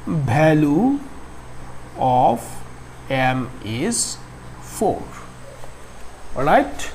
value of m is 4. All right.